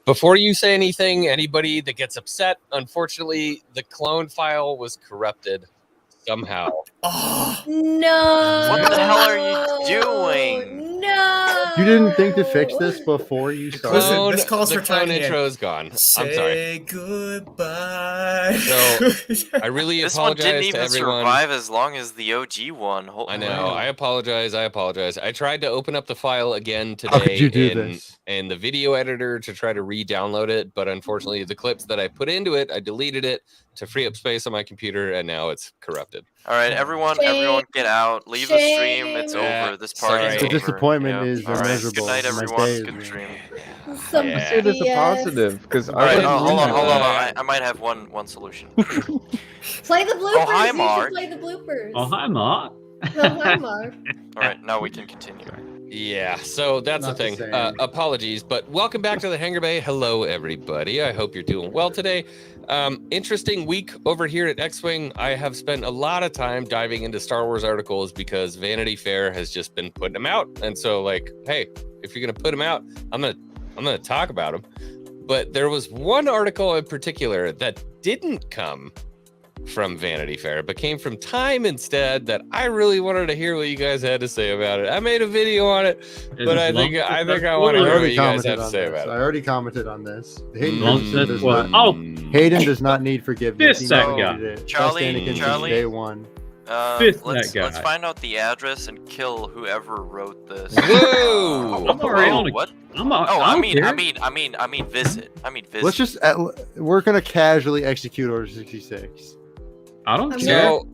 Before you say anything, anybody that gets upset, unfortunately, the clone file was corrupted somehow. Oh no! What the hell are you doing? No! You didn't think to fix this before you started? Listen, this calls the for clone Tiny intro Ed. is gone. I'm sorry. Say goodbye. So I really This one apologize didn't to even everyone. survive as long as the OG one. I know. I apologize. I tried to open up the file again How could today you do this? in the video editor to try to re-download it, but unfortunately the clips that I put into it, I deleted it to free up space on my computer, and now it's corrupted. All right, everyone get out. Leave the stream. It's over. This party's sorry. over. The disappointment is All right, immeasurable. good night, My everyone. day is- Good stream. Some Yeah. See it as a BS. positive because All right, hold on. Yeah. I might have one solution. Play the bloopers. hi, You Mark. should play the bloopers. Oh, hi, Mark. Oh, hi, Mark. All right, now we can continue. Yeah, so that's the Not the thing. same. Apologies, but welcome back to the Hangar Bay. Hello, everybody. I hope you're doing well today. Interesting week over here at Xwing. I have spent a lot of time diving into Star Wars articles because Vanity Fair has just been putting them out, and so like, hey, if you're gonna put them out, I'm gonna talk about them. But there was one article in particular that didn't come from Vanity Fair, but came from Time instead, that I really wanted to hear what you guys had to say about it. I made a video on it, but I think I want to hear what you guys have to say about I it. already commented on this. Hayden, Hayden does not need forgiveness. Fifth He that never guy. did it. Charlie, Best Anakin since Charlie. day one. Fifth Let's that guy. find out the address and kill whoever wrote this. Whoa! I'm already on it. What? I mean visit. Let's just we're gonna casually execute Order 66. I don't I'm care. So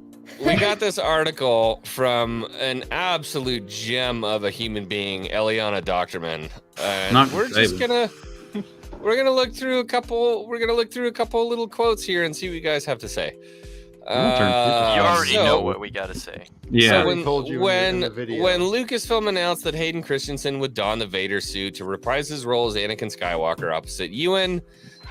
we got this article from an absolute gem of a human being, Eliana Doctorman, and Not we're just gonna look through a couple. We're gonna look through a couple little quotes here and see what you guys have to say. You already so- know what we gotta say. Yeah. I told you in the video. when Lucasfilm announced that Hayden Christensen would don the Vader suit to reprise his role as Anakin Skywalker opposite Ewan,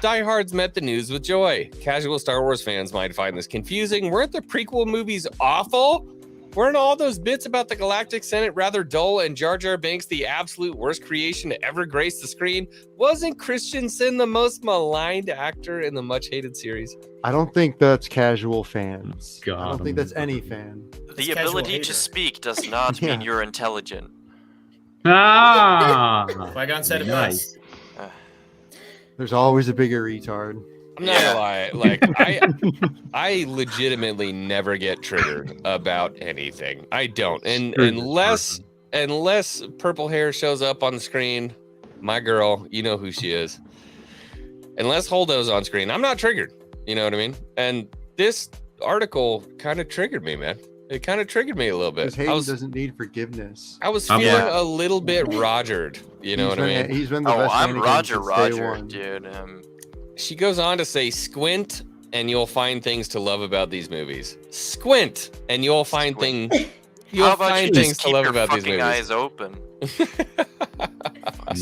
diehards met the news with joy. Casual Star Wars fans might find this confusing. Weren't the prequel movies awful? Weren't all those bits about the Galactic Senate rather dull and Jar Jar Binks the absolute worst creation to ever grace the screen? Wasn't Christensen the most maligned actor in the much-hated series? I don't think that's casual fans. I God, don't think that's any fan. The casual ability hater. to speak does not Yeah. mean you're intelligent. Ah. Qui-Gon said it Nice. best. There's always a bigger retard. I'm not gonna lie, like I legitimately never get triggered about anything. I don't, and unless purple hair shows up on the screen, my girl, you know who she is. Unless Holdo's on screen, I'm not triggered. You know what I mean? And this article kind of triggered me, man. It kind of triggered me a little bit. Because Hayden doesn't need forgiveness. I was I'm feeling Yeah. a little bit Rogered. You know what I mean? He's been the Oh, best I'm Anakin Roger, since day Roger, one. dude. She goes on to say, squint and you'll find things to love about these movies. Squint and you'll find Squint. things. You'll How about find you things just to keep love your about these fucking movies. eyes open?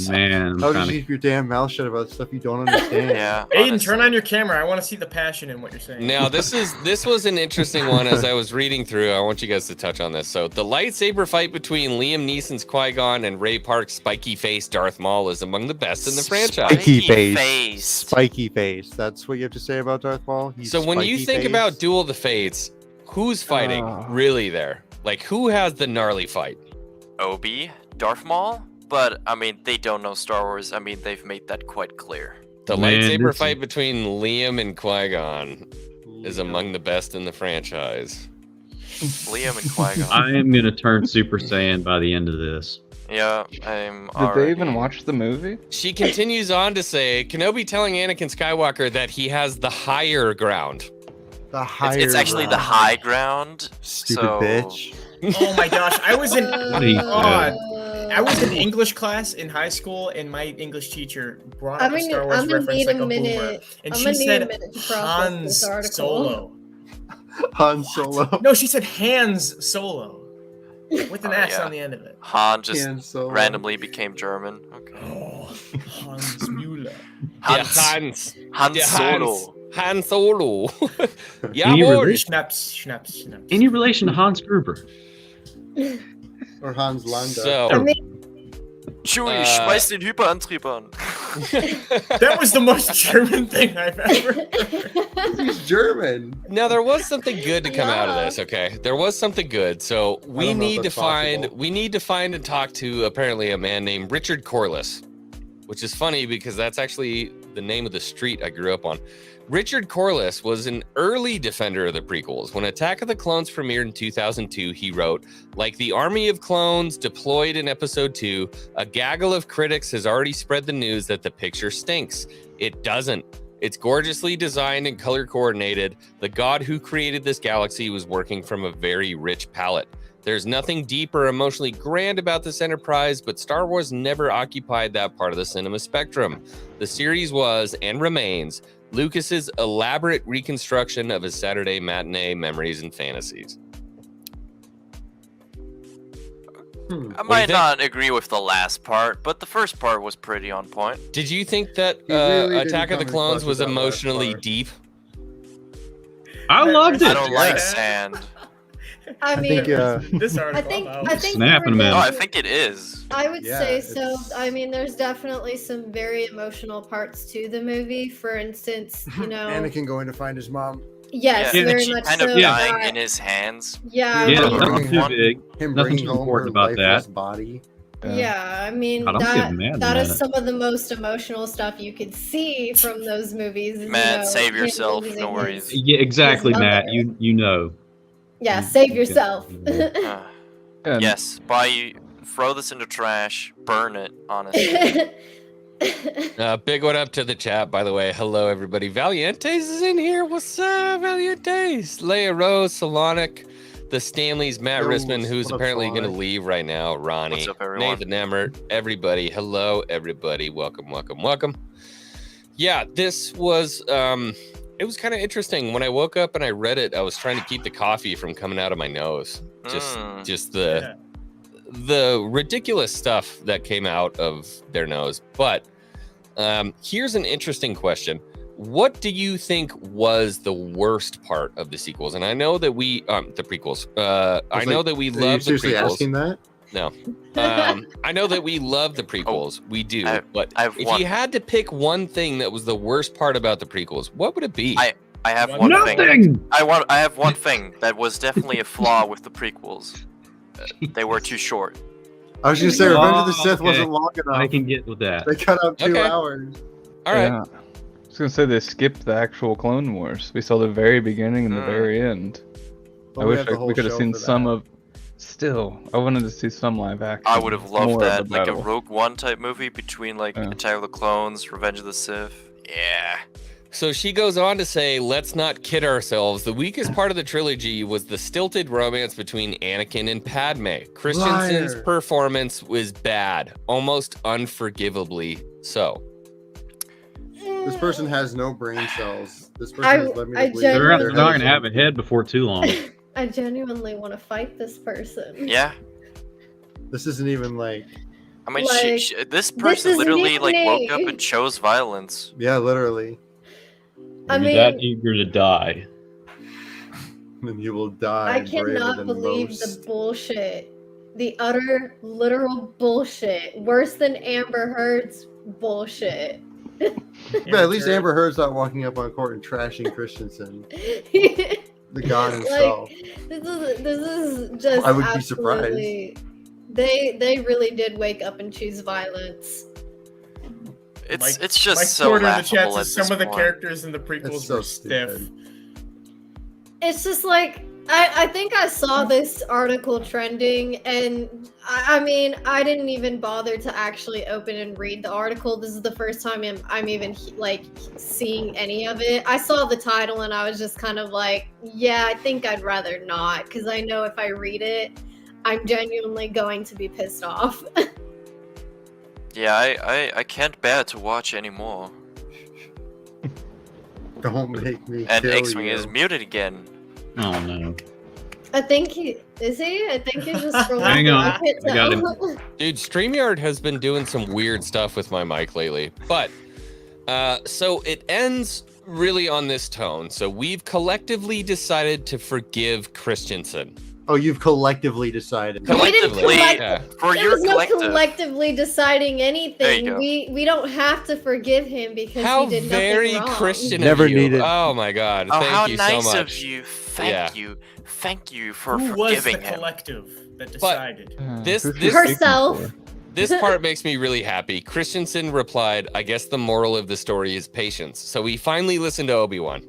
Man, How did you keep your damn mouth shut about stuff you don't understand? Yeah. Aiden, honestly. turn on your camera. I want to see the passion in what you're saying. Now, this was an interesting one as I was reading through. I want you guys to touch on this. So, the lightsaber fight between Liam Neeson's Qui-Gon and Ray Park's spiky-faced Darth Maul is among the best in the franchise. Spiky face. face. Spiky face. That's what you have to say about Darth Maul? He's So, when you spiky think face? about Duel of the Fates, who's fighting really there? Like, who has the gnarly fight? Obi, Darth Maul, but I mean they don't know Star Wars. I mean they've made that quite clear. The Man, lightsaber this- fight between Liam and Qui-Gon is among the best in the franchise. Liam and Qui-Gon. I am gonna turn Super Saiyan by the end of this. Yeah, I'm. Did they even watch the movie? She continues on to say, Kenobi telling Anakin Skywalker that he has the higher ground. The higher It's actually the ground. high ground. Stupid so... bitch. Oh my gosh, I was in. Please, God. I was in English class in high school, and my English teacher brought up a Star Wars I'm gonna reference need like a a minute. boomer, and I'm she gonna need a said minute to process Hans this article. Solo. Han Solo. No, she said Hans Solo with an Oh, S yeah. on the end of it. Han just Han Solo. randomly became German. Okay. Oh, Hans Müller. Hans. Han Yeah, Solo. Han Solo. Yeah, Any boy. relation- Schnaps. Any relation to Hans Gruber? Or Hans Landa. So, I mean, Chewie, schmeiß den Hyperantrieb an. That was the most German thing I've ever heard. He's German. Now there was something good to come out of Yeah. this. Okay, there was something good. So we don't know if need to that's find. possible. We need to find and talk to apparently a man named Richard Corliss, which is funny because that's actually the name of the street I grew up on. Richard Corliss was an early defender of the prequels. When Attack of the Clones premiered in 2002, he wrote, "Like the army of clones deployed in episode 2, a gaggle of critics has already spread the news that the picture stinks. It doesn't. It's gorgeously designed and color coordinated. The god who created this galaxy was working from a very rich palette. There's nothing deep or emotionally grand about this enterprise, but Star Wars never occupied that part of the cinema spectrum. The series was, and remains, Lucas's elaborate reconstruction of his Saturday matinee memories and fantasies." I do you might think? not agree with the last part, but the first part was pretty on point. Did you think that He really didn't Attack of the come in Clones clutch was with that last emotionally part. deep? I loved I it. don't like sand. I mean, think, This I article. think about- I think Snapping there him were out. No, I definitely- think it is. I would Yeah, say so. it's- I mean, there's definitely some very emotional parts to the movie. For instance, you know, Anakin going to find his mom. yes, Yeah, very she much kind so. of dying that- in his hands. yeah, Yeah, I that mean, was not too One- big. Him Nothing bringing too home her important about lifeless that. body. yeah, I mean I don't get mad at that is that. some of the most emotional stuff you could see from those movies. is, Matt, you know, save him yourself, losing no worries. his- Yeah, exactly, His Matt. mother. You know. Yeah, save yourself. And Yes, throw this in the trash, burn it, honestly. Big one up to the chat, by the way. Hello, everybody. Valientes is in here. What's up, Valientes? Leia Rose, Solonic, the Stanleys, Matt Yo, Risman, who's what up, apparently going to Solonic? leave right now. Ronnie, What's up, everyone? Nathan Emmert, everybody. Hello, everybody. Welcome, welcome, welcome. Yeah, this was it was kind of interesting. When I woke up and I read it, I was trying to keep the coffee from coming out of my nose. Just the ridiculous stuff that came out of their nose. But here's an interesting question. What do you think was the worst part of the sequels? And I know that we the prequels. I know that we Are you love the seriously prequels. asking that? No. I know that we love the prequels. We do. But I have if one. you had to pick one thing that was the worst part about the prequels, what would it be? I have One one thing. Nothing. I have one thing that was definitely a flaw with the prequels. They were too short. I was gonna say Revenge of the Oh, Sith okay. wasn't long enough. I can get with that. They cut out 2 Okay. hours. All right. yeah. I was gonna say they skipped the actual Clone Wars. We saw the very beginning and the Mm. very end. But I we wish have the whole we could have show seen for some that. of. Still, I wanted to see some live action. I would have loved more of that, the like a battle. Rogue One type movie between like Yeah. Attack of the Clones, Revenge of the Sith. Yeah. So she goes on to say, let's not kid ourselves. The weakest part of the trilogy was the stilted romance between Anakin and Padme. Christensen's Liar. performance was bad, almost unforgivably so. This person has no brain cells. This person I- has led me I to believe genuinely- that They're their not head going is to have a head before too long. I genuinely want to fight this person. Yeah. This isn't even like, I mean, Like, this person is literally like woke me. up and chose violence. yeah, literally. I You're that mean, eager to die. And you will die. I braver cannot than believe most. the bullshit. The utter, literal bullshit. Worse than Amber Heard's bullshit. But at least Amber Heard's not walking up on court and trashing Christensen, the god himself. This is just I would be surprised. absolutely- They really did wake up and choose violence. It's just Mike so Porter in the chat laughable at says some this of the point. characters in the prequels It's so were stiff. stupid. It's just like I think I saw this article trending, and I mean I didn't even bother to actually open and read the article. This is the first time I'm even like seeing any of it. I saw the title and I was just kind of like, yeah, I think I'd rather not, because I know if I read it, I'm genuinely going to be pissed off. Yeah, I can't bear to watch anymore. Don't make me And kill Xwing you. is muted again. Oh no. I think he is he. I think he's just scrolling. Hang through. on, I can't I got tell. Dude, StreamYard has been doing some weird stuff with my mic lately. But so it ends really on this tone. So we've collectively decided to forgive Christensen. Oh, you've collectively decided. We didn't Collectively, collect- yeah. For There your was no collective. collectively deciding There you anything. go. We don't have to forgive him because How he did very nothing wrong. Christian Never of you. needed- Oh my God! Oh, Thank how you nice so much. of you. Thank you. Thank you for Who was the forgiving him. collective that decided? This- Who's this- she speaking Herself. for? This part makes me really happy. Christensen replied, "I guess the moral of the story is patience." So he finally listened to Obi-Wan,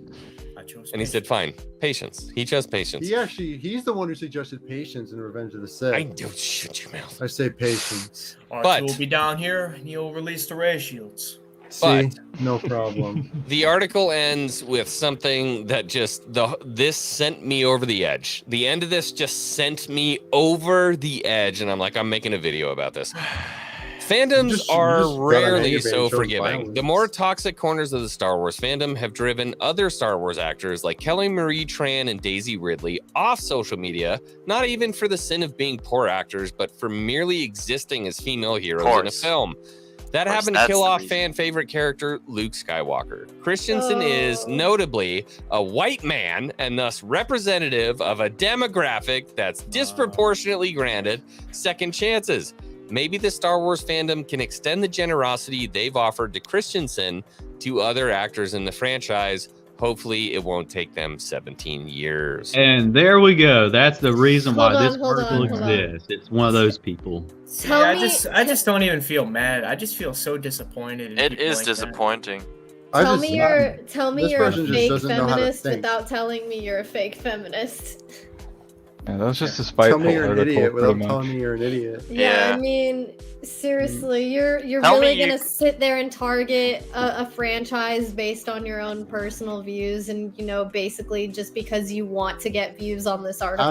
I chose and he said, "Fine, patience." He chose patience. He's the one who suggested patience in Revenge of the Sith. I don't shut your mouth. I say patience. R2 but- will be down here, and you'll release the ray shields. See, no problem. The article ends with something that this sent me over the edge. The end of this just sent me over the edge, and I'm like, I'm making a video about this. Fandoms You are just got on rarely Hangar Bay so and showed forgiving. violence. The more toxic corners of the Star Wars fandom have driven other Star Wars actors like Kelly Marie Tran and Daisy Ridley off social media, not even for the sin of being poor actors, but for merely existing as female heroes in a course. film. That Of course, happened to that's kill the off reason. fan favorite character Luke Skywalker. Christensen is Oh. notably a white man and thus representative of a demographic that's disproportionately granted second chances. Maybe the Star Wars fandom can extend the generosity they've offered to Christensen to other actors in the franchise. Hopefully, it won't take them 17 years. And there we go. That's the reason why Hold on, this hold on, article hold on. exists. It's one of those people. See, Tell I me- just don't even feel mad. I just feel so disappointed. In It people is like that. disappointing. Tell me this you're a person just fake doesn't know how to feminist think. without telling me you're a fake feminist. Yeah, that was just a Tell spiteful me you're an article, idiot pretty without much. telling me you're an idiot. Yeah, Yeah. I mean, seriously, you're Tell me really you- gonna sit there and target a franchise based on your own personal views, and basically just because you want to get views on this article. I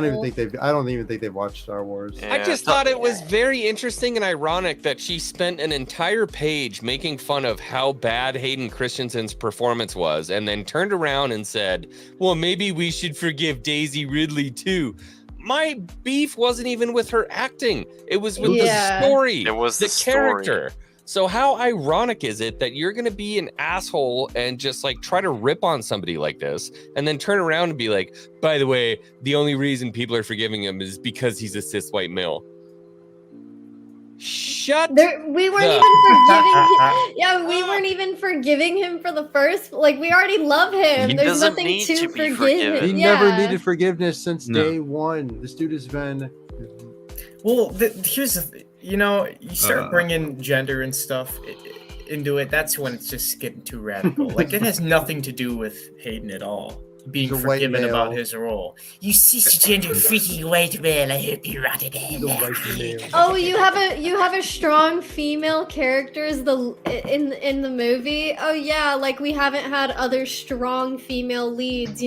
don't even think they've watched Star Wars. I just thought it was very interesting and ironic that she spent an entire page making fun of how bad Hayden Christensen's performance was, and then turned around and said, well, maybe we should forgive Daisy Ridley too. My beef wasn't even with her acting. It was with Yeah. the story. It was the the story. character. So how ironic is it that you're going to be an asshole and just like try to rip on somebody like this and then turn around and be like, by the way, the only reason people are forgiving him is because he's a cis white male. Shut We weren't the- even forgiving. Yeah, we weren't even forgiving him for the first. Like, we already love him. He There's doesn't nothing need to to be forgive. forgiven. He Yeah. never needed forgiveness since No. day one. This dude has been. Well, here's the you start bringing gender and stuff into it. That's when it's just getting too radical. Like, it has nothing to do with Hayden at all. Being He's a white forgiven about male. his role. You cisgender freaky white male, I hope you rotted in. The white male. Oh, you have a strong female characters in the movie. Oh yeah, like we haven't had other strong female leads.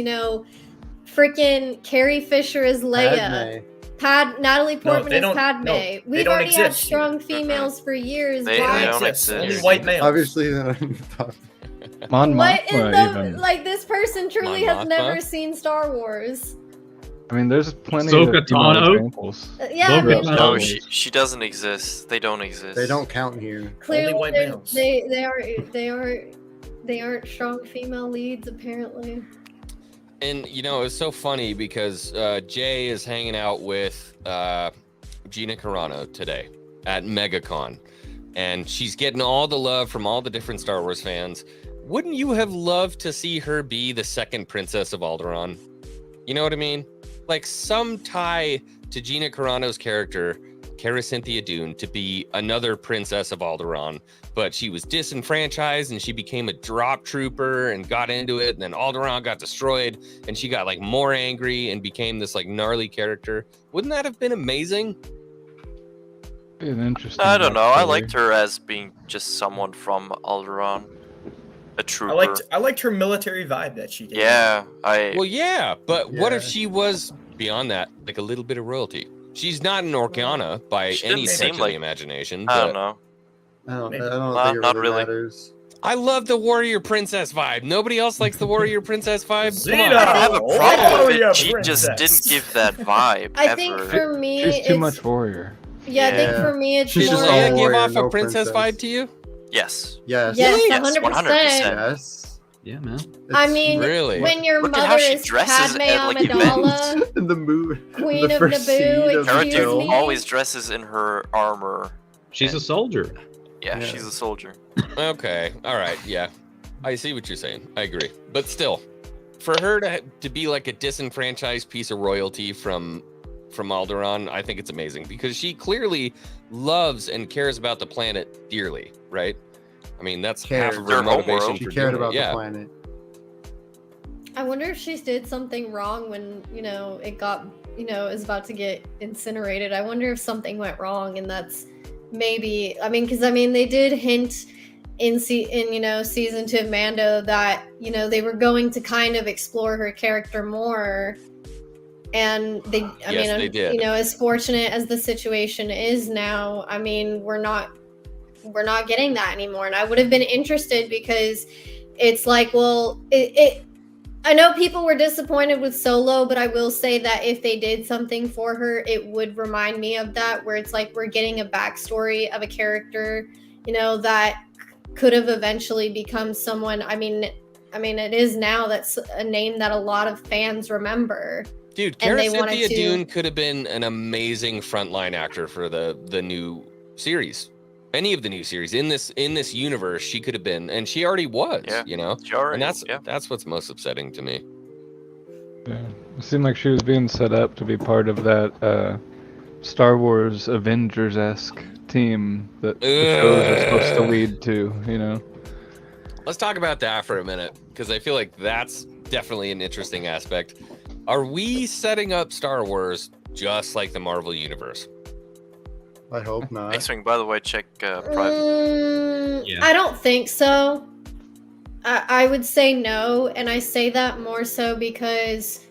Freaking Carrie Fisher is Leia. Padme. Natalie No, Portman they is don't- Padme. no, they We've don't already had exist strong here. females for years. They Why? don't Exists. exist. Only white males. Obviously, Mon What in Mothma the even. like? This person truly Mon has Mothma? never seen Star Wars. I mean, there's plenty Ahsoka of female Tano? examples. Yeah, I mean, Ahsoka No, Tano. she doesn't exist. They don't exist. they don't count here. clearly white they're- males. they aren't strong female leads apparently. And it's so funny because Jay is hanging out with Gina Carano today at MegaCon, and she's getting all the love from all the different Star Wars fans. Wouldn't you have loved to see her be the second princess of Alderaan? You know what I mean? Like some tie to Gina Carano's character, Cara Dune, to be another princess of Alderaan, but she was disenfranchised and she became a drop trooper and got into it, and then Alderaan got destroyed and she got like more angry and became this like gnarly character. Wouldn't that have been amazing? Be an interesting. I don't know. I backstory. liked her as being just someone from Alderaan, a trooper. I liked her military vibe that she did. Yeah, Well, yeah, but what if Yeah. she was beyond that, like a little bit of royalty? She's not an Organa by She any didn't stretch seem of like- the imagination. I But don't know. I don't Well, think it not really really. matters. I love the warrior princess vibe. Nobody else likes the warrior princess vibe. Come Zena! on. I don't have a Oh, problem with yeah, it. She just princess. didn't give that vibe I ever. think for me, She's too it's, much warrior. Yeah, I think Yeah. for me it's She's Did more. just all Leia give warrior, off a no princess princess. vibe to you? Yes. Yes. Yes, Really? Yes, 100%. 100%. Yes. Yeah, man. I mean, Really? when your Look at how mother she is dresses Padme at, like, Amidala, in the movie, Queen the of first scene Naboo, of the Cara excuse film. Dune me. always dresses in her armor. She's a soldier. Yeah, Yeah. she's a soldier. Okay. All right. Yeah. I see what you're saying. I agree. But still, for her to be like a disenfranchised piece of royalty from Alderaan, I think it's amazing because she clearly loves and cares about the planet dearly, right? I mean, that's half of her Their motivation homeworld. She for cared doing about it. Yeah. the planet. I wonder if she did something wrong when, it got, is about to get incinerated. I wonder if something went wrong, and that's maybe, because they did hint in season 2 of Mando that, they were going to kind of explore her character more. And they did. As fortunate as the situation is now, we're not getting that anymore. And I would have been interested because it's like, well, I know people were disappointed with Solo, but I will say that if they did something for her, it would remind me of that, where it's like we're getting a backstory of a character, that could have eventually become someone. It is now, that's a name that a lot of fans remember. Dude, Cara Dune could have been an amazing frontline actor for the new series. Any of the new series in this universe, she could have been, and she already was. Yeah, she already, and that's what's most upsetting to me. Yeah, it seemed like she was being set up to be part of that Star Wars Avengers-esque team that the shows are supposed to lead to. Let's talk about that for a minute, because I feel like that's definitely an interesting aspect. Are we setting up Star Wars just like the Marvel Universe? I hope not. Xwing, by the way, check private. Yeah. I don't think so. I would say no, and I say that more so because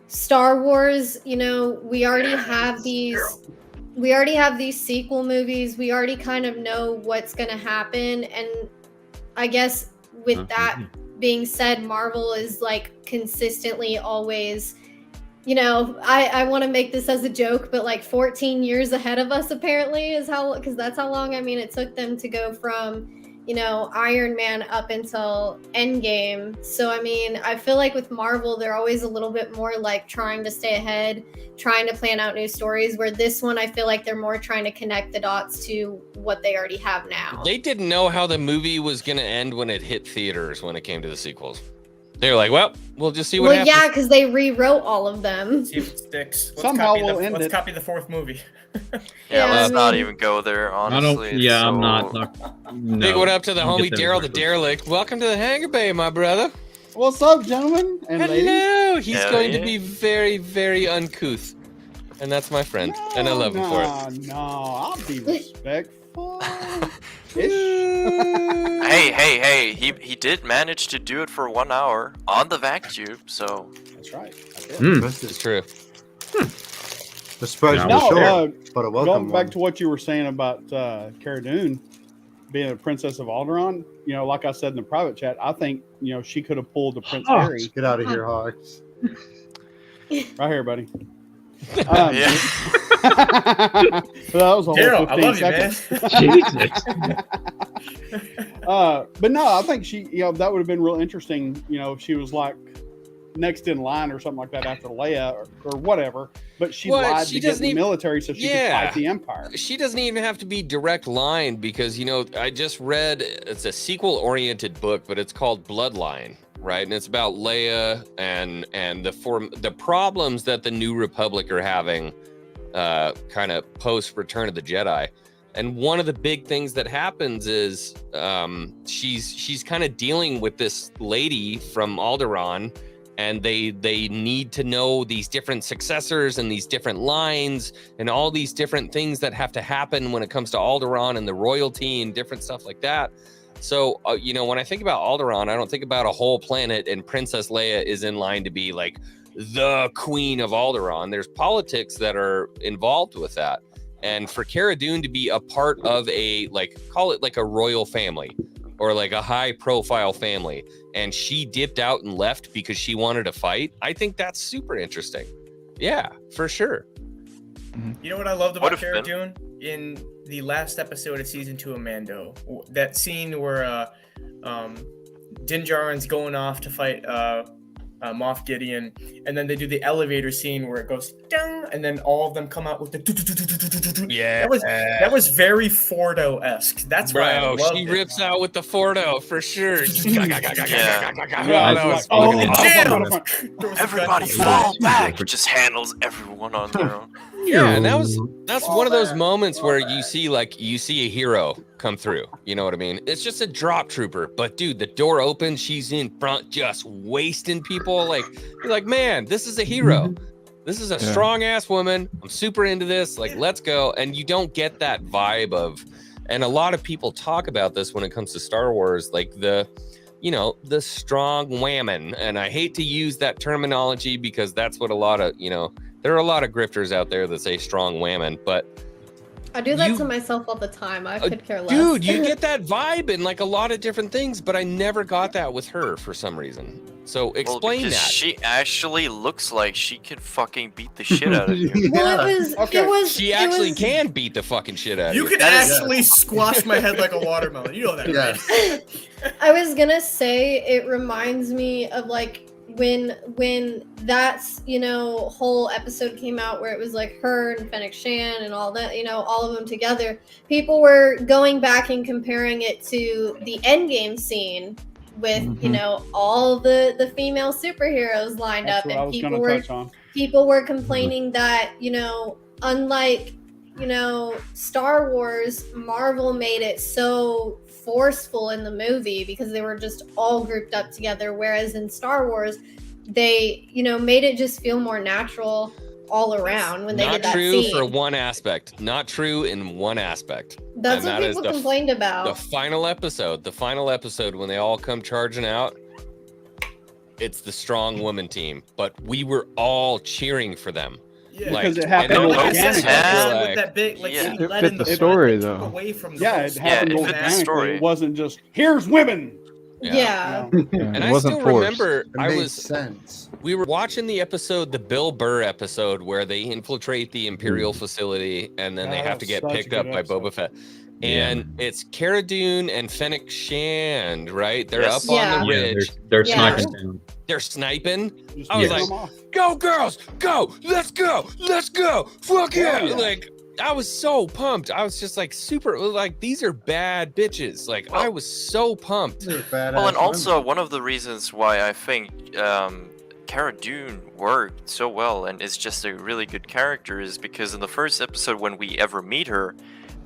Star Wars, we already have these sequel movies. We already kind of know what's going to happen, and I guess with that being said, Marvel is like consistently always, I want to make this as a joke, but like 14 years ahead of us apparently because that's how long, it took them to go from, Iron Man up until Endgame. So, I feel like with Marvel, they're always a little bit more like trying to stay ahead, trying to plan out new stories, where this one, I feel like they're more trying to connect the dots to what they already have now. They didn't know how the movie was going to end when it hit theaters when it came to the sequels. They were like, well, we'll just see what happens. Well, yeah, because they rewrote all of them. See if it sticks. Somehow we'll end let's it. copy the fourth movie. Let's not even go there, honestly. I'm not. No. Big one up to the Don't homie get there Daryl the quickly. Derelict. Welcome to the Hangar Bay, my brother. What's up, gentlemen and ladies? Hello. He's Hell going to yeah. be very, very uncouth. And that's my friend. And I love him for it. No, I'll be respectful. Hey, he did manage to do it for 1 hour on the vac tube, so That's right. I did. It's true. The surprise Yeah. was No, short, but a welcome going back one. to what you were saying about Cara Dune being a princess of Alderaan, like I said in the private chat, I think, she could have pulled the Prince Hawks. Harry Get out of here, Hawks. right here, buddy. yeah. So that was a whole Daryl, I 15 love you, man. seconds. But no, I think she, that would have been real interesting, if she was like next in line or something like that after Leia or whatever. But she lied to get in the military so she could fight the Empire. She doesn't even have to be direct line because, I just read, it's a sequel-oriented book, but it's called Bloodline, right? And it's about Leia and the problems that the New Republic are having kind of post-Return of the Jedi. And one of the big things that happens is she's kind of dealing with this lady from Alderaan, and they need to know these different successors and these different lines and all these different things that have to happen when it comes to Alderaan and the royalty and different stuff like that. So, when I think about Alderaan, I don't think about a whole planet and Princess Leia is in line to be like the queen of Alderaan. There's politics that are involved with that. And for Cara Dune to be a part of a, call it like a royal family or like a high profile family, and she dipped out and left because she wanted to fight, I think that's super interesting. Yeah, for sure. You know what I loved about Would've Cara been. Dune? In the last episode of season 2 of Mando, that scene where Din Djarin's going off to fight Moff Gideon, and then they do the elevator scene where it goes ding, and then all of them come out with the Yeah, that was very Fordo-esque. That's why I bro. loved She it. rips out with the Fordo for sure. Everybody fall back. Just handles everyone on their own. Yeah, and that's one of those moments where you see a hero come through. You know what I mean? It's just a drop trooper, but dude, the door opens, she's in front, just wasting people. Like you're like, man, this is a hero. This is a strong ass woman. I'm super into this. Like, let's go. And you don't get that vibe of, and a lot of people talk about this when it comes to Star Wars, like the strong woman. And I hate to use that terminology because that's what a lot of, there are a lot of grifters out there that say strong women, but I do that to myself all the time. I could care less. Dude, you get that vibe in like a lot of different things, but I never got that with her for some reason. So explain that. She actually looks like she can fucking beat the shit out of you. Well, She actually can beat the fucking shit out of you. You can actually squash my head like a watermelon. You know that, right? I was gonna say it reminds me of like when that's whole episode came out where it was like her and Fennec Shan and all that, all of them together. People were going back and comparing it to the Endgame scene with all the female superheroes lined up, and people were complaining that unlike Star Wars, Marvel made it so forceful in the movie because they were just all grouped up together, whereas in Star Wars they made it just feel more natural all around when they did that scene. Not true for one aspect. Not true in one aspect. That's what people complained about. The final episode when they all come charging out, it's the strong woman team, but we were all cheering for them. Yeah, because it happened organically. It fit the story, though. It happened organically. It wasn't just, here's women. Yeah. And I still remember we were watching the episode, the Bill Burr episode, where they infiltrate the Imperial facility and then they have to get picked up by Boba Fett. And it's Cara Dune and Fennec Shand, right? They're up on the ridge. They're sniping down. They're sniping. I was like, go girls, go, let's go, fuck yeah. Like, I was so pumped. I was just like super, like, these are bad bitches. Like, I was so pumped. Well, and also one of the reasons why I think Cara Dune worked so well and is just a really good character is because in the first episode when we ever meet her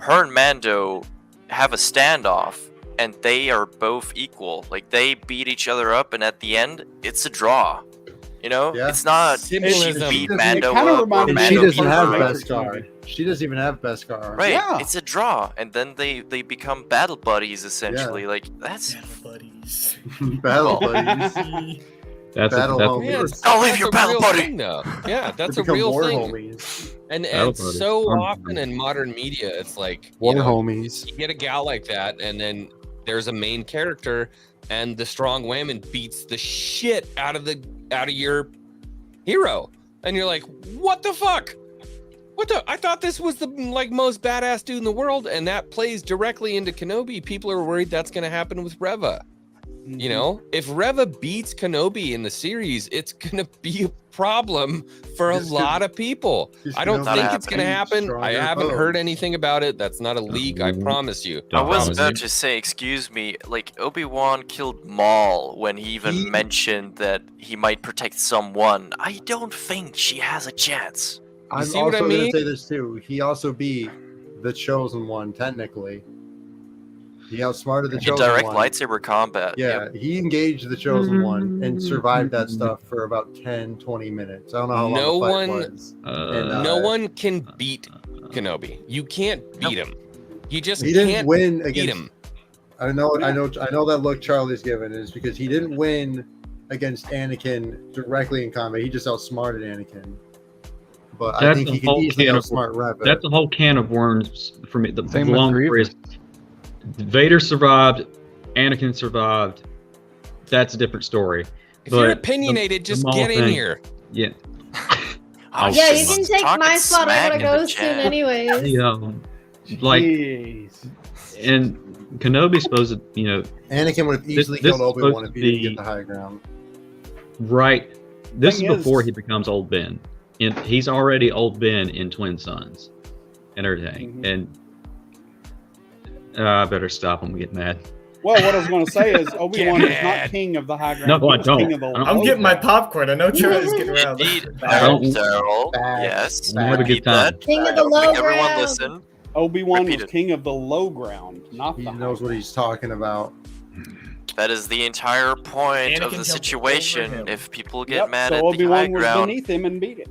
and Mando have a standoff and they are both equal. Like, they beat each other up and at the end, it's a draw. It's not she beat Mando up or Mando she doesn't have her. Beskar. She doesn't even have Beskar. Right, it's a draw, and then they become battle buddies essentially. Like, that's battle buddies. That's don't leave your battle buddy. Yeah, that's a real thing. And so often in modern media, it's like homies. You get a gal like that, and then there's a main character, and the strong woman beats the shit out of your hero, and you're like, what the fuck? I thought this was the most badass dude in the world, and that plays directly into Kenobi. People are worried that's going to happen with Reva. If Reva beats Kenobi in the series, it's going to be a problem for a lot of people. I don't think it's going to happen. I haven't heard anything about it. That's not a leak, I promise you. I was about to say, excuse me, like, Obi-Wan killed Maul when he even mentioned that he might protect someone. I don't think she has a chance. I'm also going to say this too. He also beat the Chosen One, technically. He outsmarted the Chosen One. In direct One. lightsaber combat. Yeah, he engaged the Chosen One and survived that stuff for about 10, 20 minutes. I don't know how long the fight was. No one can beat Kenobi. You can't beat him. You just he didn't can't win beat against him. I know that look Charlie's given is because he didn't win against Anakin directly in combat. He just outsmarted Anakin. But I think he can easily outsmart Reva. That's a whole can of worms for me. The Same long with story is Vader survived, Anakin survived. That's a different story. If you're opinionated, just get in here. Yeah. You can take my spot. I gotta go soon anyways. And Kenobi's supposed to, Anakin would have easily this killed is Obi-Wan supposed if to he didn't be- get the high ground. right. This is Thing is- before he becomes Old Ben. And he's already Old Ben in Twin Sons and everything. Mhm. And I better stop when we get mad. Well, what I was going to say is Obi-Wan Get is not mad. king of the high ground. No, He I was don't. king of the I don't- I'm low getting my ground. popcorn. I know Charlie's getting around. Indeed, don't- Daryl. Facts. Yes. We'll have a good Repeat time. that. King of I the don't low think everyone ground. listen. Obi-Wan Repeat was it. king of the low ground, not He the high knows what ground. he's talking about. That is the entire point Anakin of the jumped situation. over him. If people get Yep, mad so at the high Obi-Wan was ground, beneath him and beat him.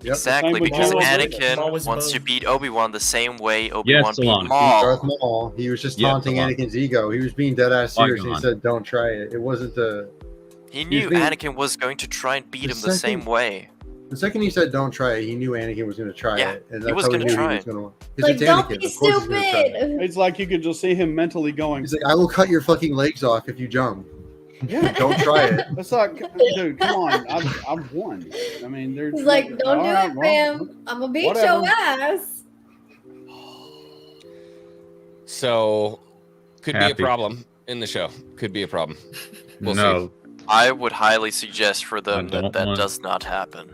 Yep. exactly Same with because General Maul Anakin was wants to both. beat Obi-Wan the same way Obi-Wan beat Salon. Darth Maul. Maul, he was just Yeah, taunting Salon. Anakin's ego. He was being dead ass serious, and he Qui-Gon. said, "Don't try it." It wasn't the He knew being- Anakin was going to try and beat The him the same second- way. the second he said, "Don't try it." He knew Anakin was going to try Yeah, it, and he that's was how he gonna knew try he was it. going to. Like, don't be stupid. It's like you could just see him mentally going, He's like, "I will cut your fucking legs off if you jump. yeah, Don't try it." it's like, dude, come on, I've won. I mean, there's He's like, don't all do right, it, well, fam. I'm gonna beat whatever. your ass. So, could be a Happy. problem in the show. Could be a problem. We'll No. I would highly suggest for them I that don't want- does not happen.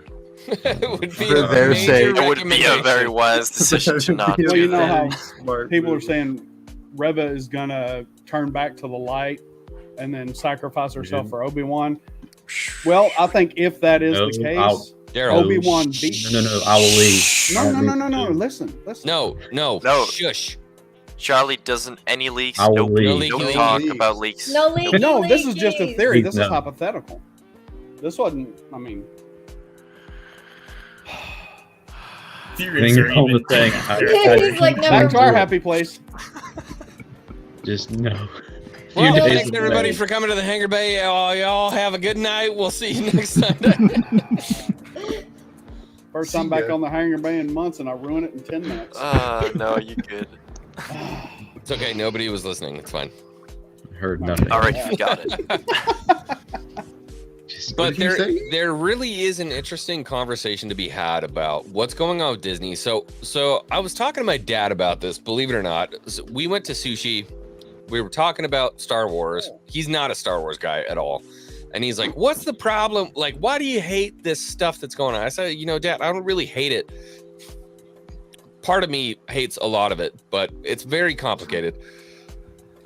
It would be For a their major sake. It would be a recommendation. very wise decision to not Well, do you know that. how Smart people are move. saying Reva is gonna turn back to the light and then sacrifice herself Mhm. for Obi-Wan. Well, I think if that is No, the case, I'll- Daryl. Obi-Wan beat. No, I will leave. No. Listen. No, No. shush. Charlie doesn't any leaks. I will Nope. leave. No Don't leaks. talk Leaks. about leaks. No leaky. No, this is just a leaky. theory. This No. is hypothetical. This wasn't. I mean, Theories Finger are on the even- thing. He's like, never back to our mind. happy place. Just no. Well, Few days thanks everybody away. for coming to the Hangar Bay. Y'all have a good night. We'll see you next Sunday. First See time back ya. on the Hangar Bay in months, and I ruined it in 10 minutes. No, you good. It's okay. Nobody was listening. It's fine. Heard nothing. All right, you got it. Just- But did you say? there really is an interesting conversation to be had about what's going on with Disney. So I was talking to my dad about this, believe it or not. So we went to sushi. We were talking about Star Wars. He's not a Star Wars guy at all. And he's like, "What's the problem? Like, why do you hate this stuff that's going on?" I said, "Dad, I don't really hate it. Part of me hates a lot of it, but it's very complicated."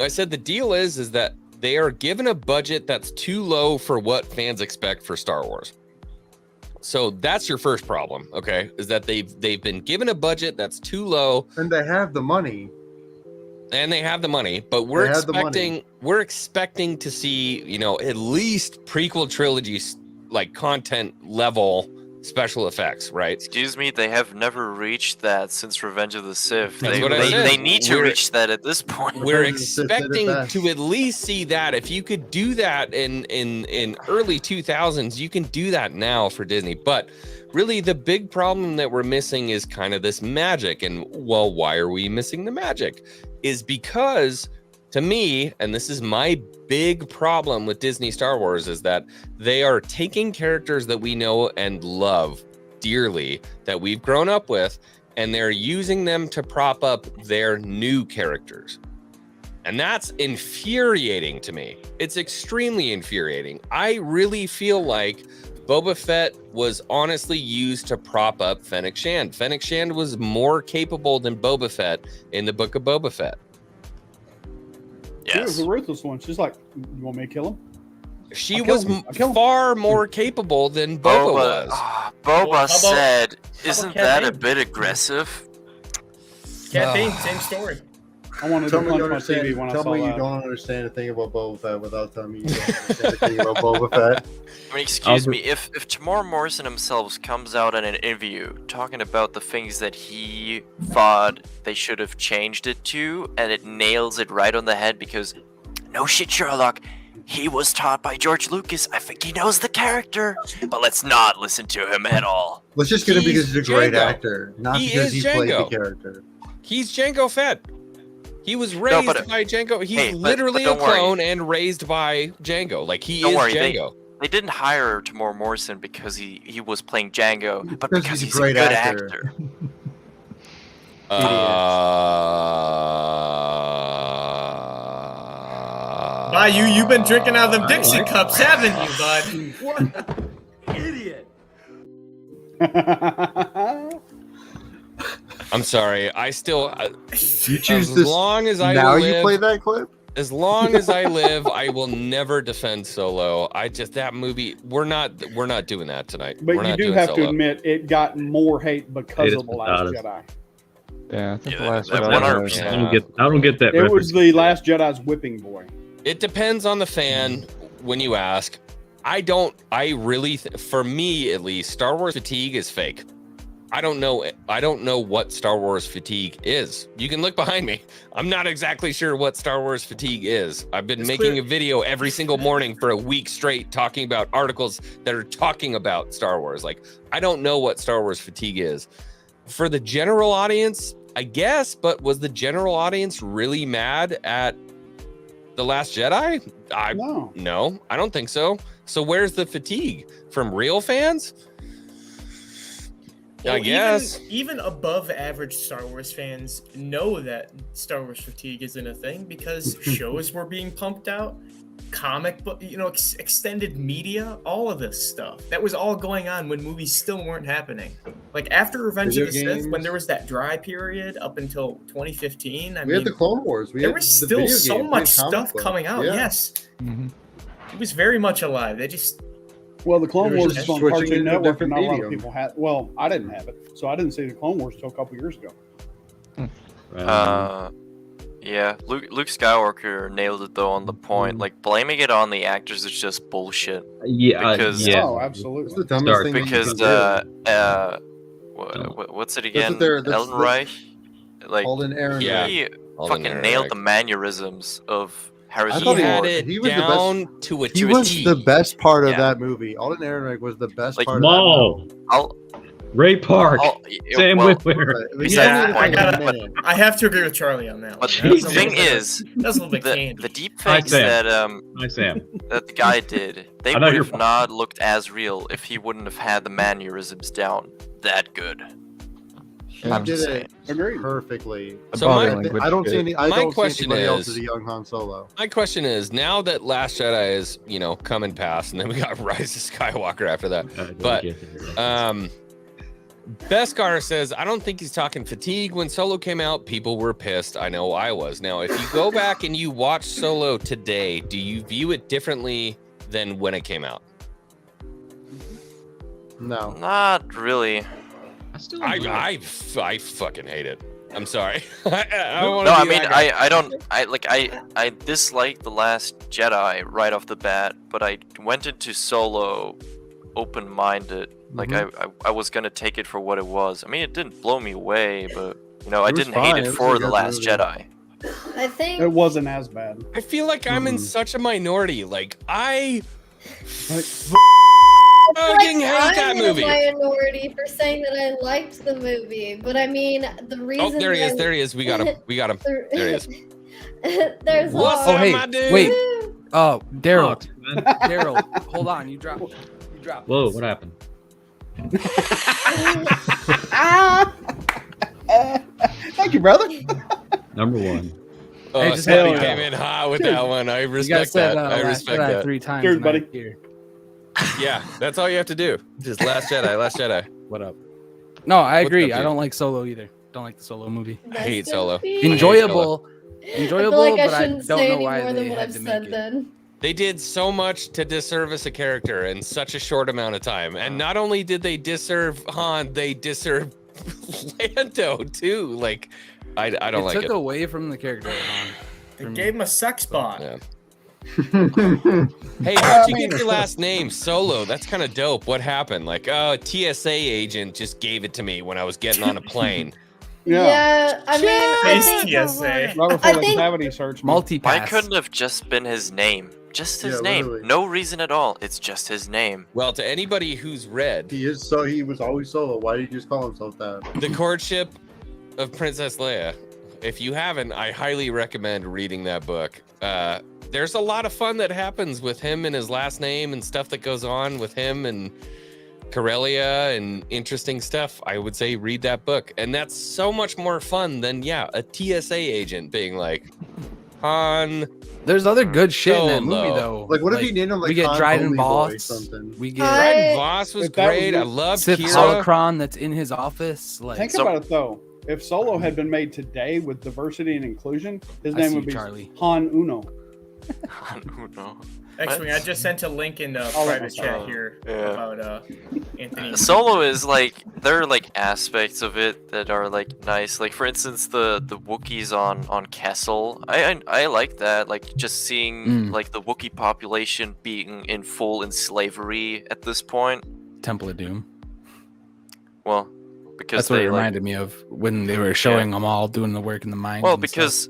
I said the deal is that they are given a budget that's too low for what fans expect for Star Wars. So that's your first problem, okay? Is that they've been given a budget that's too low, And they have the money. and they have the money, but we're They have the money. expecting to see, at least prequel trilogy like content level special effects, right? Excuse me, they have never reached that since Revenge of the Sith. That's They, what I they, said. they need to We're- reach that at this point. We're Revenge of the Sith did it expecting best. to at least see that. If you could do that in early 2000s, you can do that now for Disney. But really, the big problem that we're missing is kind of this magic. And well, why are we missing the magic? Is because to me, and this is my big problem with Disney Star Wars, is that they are taking characters that we know and love dearly, that we've grown up with, and they're using them to prop up their new characters. And that's infuriating to me. It's extremely infuriating. I really feel like Boba Fett was honestly used to prop up Fennec Shand. Fennec Shand was more capable than Boba Fett in the Book of Boba Fett. She was Yes. the ruthless one. She's like, "You want me to kill him?" She I'll kill was him. I'll kill him. far more capable than Boba was. Boba Well, how about- said, how "Isn't about that a Cat bit aggressive?" Cat Bane, same story. I wanted Tell to me you punch my TV understand. when I Tell saw me you that. don't understand a thing about Boba Fett without telling me you don't understand a thing about Boba Fett. I mean, excuse me, if Tamora Morrison himself comes out in an interview talking about the things that he thought they should have changed it to, and it nails it right on the head because, no shit, Sherlock, he was taught by George Lucas. I think he knows the character, but let's not listen to him at all. Let's just get him because He's he's a great Django. actor, not He because is he played the Django. character. He's Jango Fett. He was raised but- by Jango. He's hey, but literally a don't worry. clone and raised by Jango. Like he Don't is worry, Jango. They didn't hire Tamora Morrison because he was playing Django, but Because because he's he's a a great good actor. actor. Bayou, you've been drinking out of them I Dixie like cups, haven't you, bud? What idiot? I'm sorry. I still, You choose as this. long as I Now live, you play that clip. as long as I live, I will never defend Solo. That movie, we're not doing that tonight. But we're you not do doing have Solo. to admit it got more hate because Hate of the is Last badass. Jedi. Yeah, I think Yeah, the last that Jedi 100%. was- Yeah. I don't get that. It was reference. the Last Jedi's whipping boy. It depends on the fan when you ask. For me at least, Star Wars fatigue is fake. I don't know what Star Wars fatigue is. You can look behind me. I'm not exactly sure what Star Wars fatigue is. I've been making a video every single morning for a week straight talking about articles that are talking about Star Wars. Like, I don't know what Star Wars fatigue is. For the general audience, I guess, but was the general audience really mad at The Last Jedi? No, I don't think so. So where's the fatigue? From real fans? I guess. Even above average Star Wars fans know that Star Wars fatigue isn't a thing because shows were being pumped out, comic book, extended media, all of this stuff. That was all going on when movies still weren't happening. Like after Revenge of the Sith, when there was that dry period up until 2015, We had the Clone Wars. There was still so much stuff coming out. Yeah. Yes. Mhm. It was very much alive. They just Well, the Clone It was Wars just is on switching Cartoon into a Network, and different not a lot of medium. people had. Well, I didn't have it, so I didn't see the Clone Wars till a couple years ago. Yeah, Luke Skywalker nailed it though on the point. Like blaming it on the actors is just bullshit. Because- yeah. Oh, It's absolutely. the dumbest Dark. thing you Because can what's it what again? they're- that's Elden the- Reich. do. Like Alden Aaron. Yeah. he Alden fucking Ehrenreich. nailed the mannerisms of Harrison I He thought had Ford. it he was the best- down to a He was T. the best part of Yeah. that movie. Alden Ehrenreich was the best Like, part Maul, of that I'll, Ray Park, I'll, Sam well, Witwer. movie. Besides Yeah, the point, I gotta- but I have to agree with Charlie on that. But one. the That was a thing little bit- is, that was a little bit the candy. deep Hi, fakes Sam. that Hi, Sam. that the guy did, they I know would you're have fine. not looked as real if he wouldn't have had the mannerisms down that good. He I'm did just it Agreed. perfectly. So my- I don't see any. I My don't see question anybody else is- as a young Han Solo. My question is, now that Last Jedi is, come and pass, and then we got Rise of Skywalker after that. But, Beskar says, I don't think he's talking fatigue. When Solo came out, people were pissed. I know I was. Now, if you go back and you watch Solo today, do you view it differently than when it came out? No. Not really. I fucking hate it. I'm sorry. I No, wanna I be mean, that guy. I disliked The Last Jedi right off the bat, but I went into Solo open-minded. Like, I was gonna take it for what it was. I mean, it didn't blow me away, but, I was didn't fine. hate It it was for a The good Last movie. Jedi. I think It wasn't as bad. I feel like I'm in such a minority. Like, I fucking hate I'm that in movie. a minority for saying that I liked the movie, but I mean the reason. Oh, there he is. that- There he is. We got him. We got him. There he is. There's What's all- up, hey, my dude? wait. Oh, Daryl. Man. Daryl, hold on. You dropped. You dropped. Whoa, this. what happened? Ah! Thank you, brother. Number one. Oh, Hey, just somebody hell came yeah. in hot with Dude, that one. I You guys respect said that. I Last respect Jedi that. 3 times. Cheers, and buddy. I'm here. Yeah, that's all you have to do. Just Last Jedi, Last Jedi. What up? No, I What's agree. up, I dude? don't like Solo either. Don't like the Solo movie. I hate Rest in Solo. peace. Enjoyable, I feel enjoyable, like I but I shouldn't don't say know any why more they than what had I've to said make it. then. They did so much to disservice a character in such a short amount of time. And not only did they disserve Han, they disserved Lando too. Like, I don't like took it. away from the character. of Han. They gave him a sex bot. Yeah. Hey, how'd you get your last name? Solo. That's kind of dope. What happened? Like, oh, a TSA agent just gave it to me when I was getting on a plane. Yeah. I mean, I Face think TSA. Right before I the think- cavity search. Multipass. Why couldn't have just been his name? Just his Yeah, name. literally. No reason at all. It's just his name. Well, to anybody who's read He was always Solo. Why did he just call himself that? The Courtship of Princess Leia, if you haven't, I highly recommend reading that book. There's a lot of fun that happens with him and his last name and stuff that goes on with him and Corellia and interesting stuff. I would say read that book. And that's so much more fun than, a TSA agent being like, Han. There's other good shit in that movie Solo. though. Like, what if you named him like we get Han Dryden Homely Boy or Voss, something? we get Dryden Voss was If that was great. me- I loved Sith Kira. Holocron that's in his office. Like, Think So- about it though. If Solo had been made today with diversity and inclusion, his I name see would be Charlie. Han Uno. No. X-Wing, I just sent a link in the Oh, private that's chat fine. here Yeah. about Anthony. Solo is like there are like aspects of it that are like nice. Like for instance, the Wookiees on Kessel. I like that. Like just seeing like the Wookiee population being in slavery at this point. Temple of Doom. Well, because That's what it they like reminded me of when they were showing them all doing the work in the mines. well and stuff. because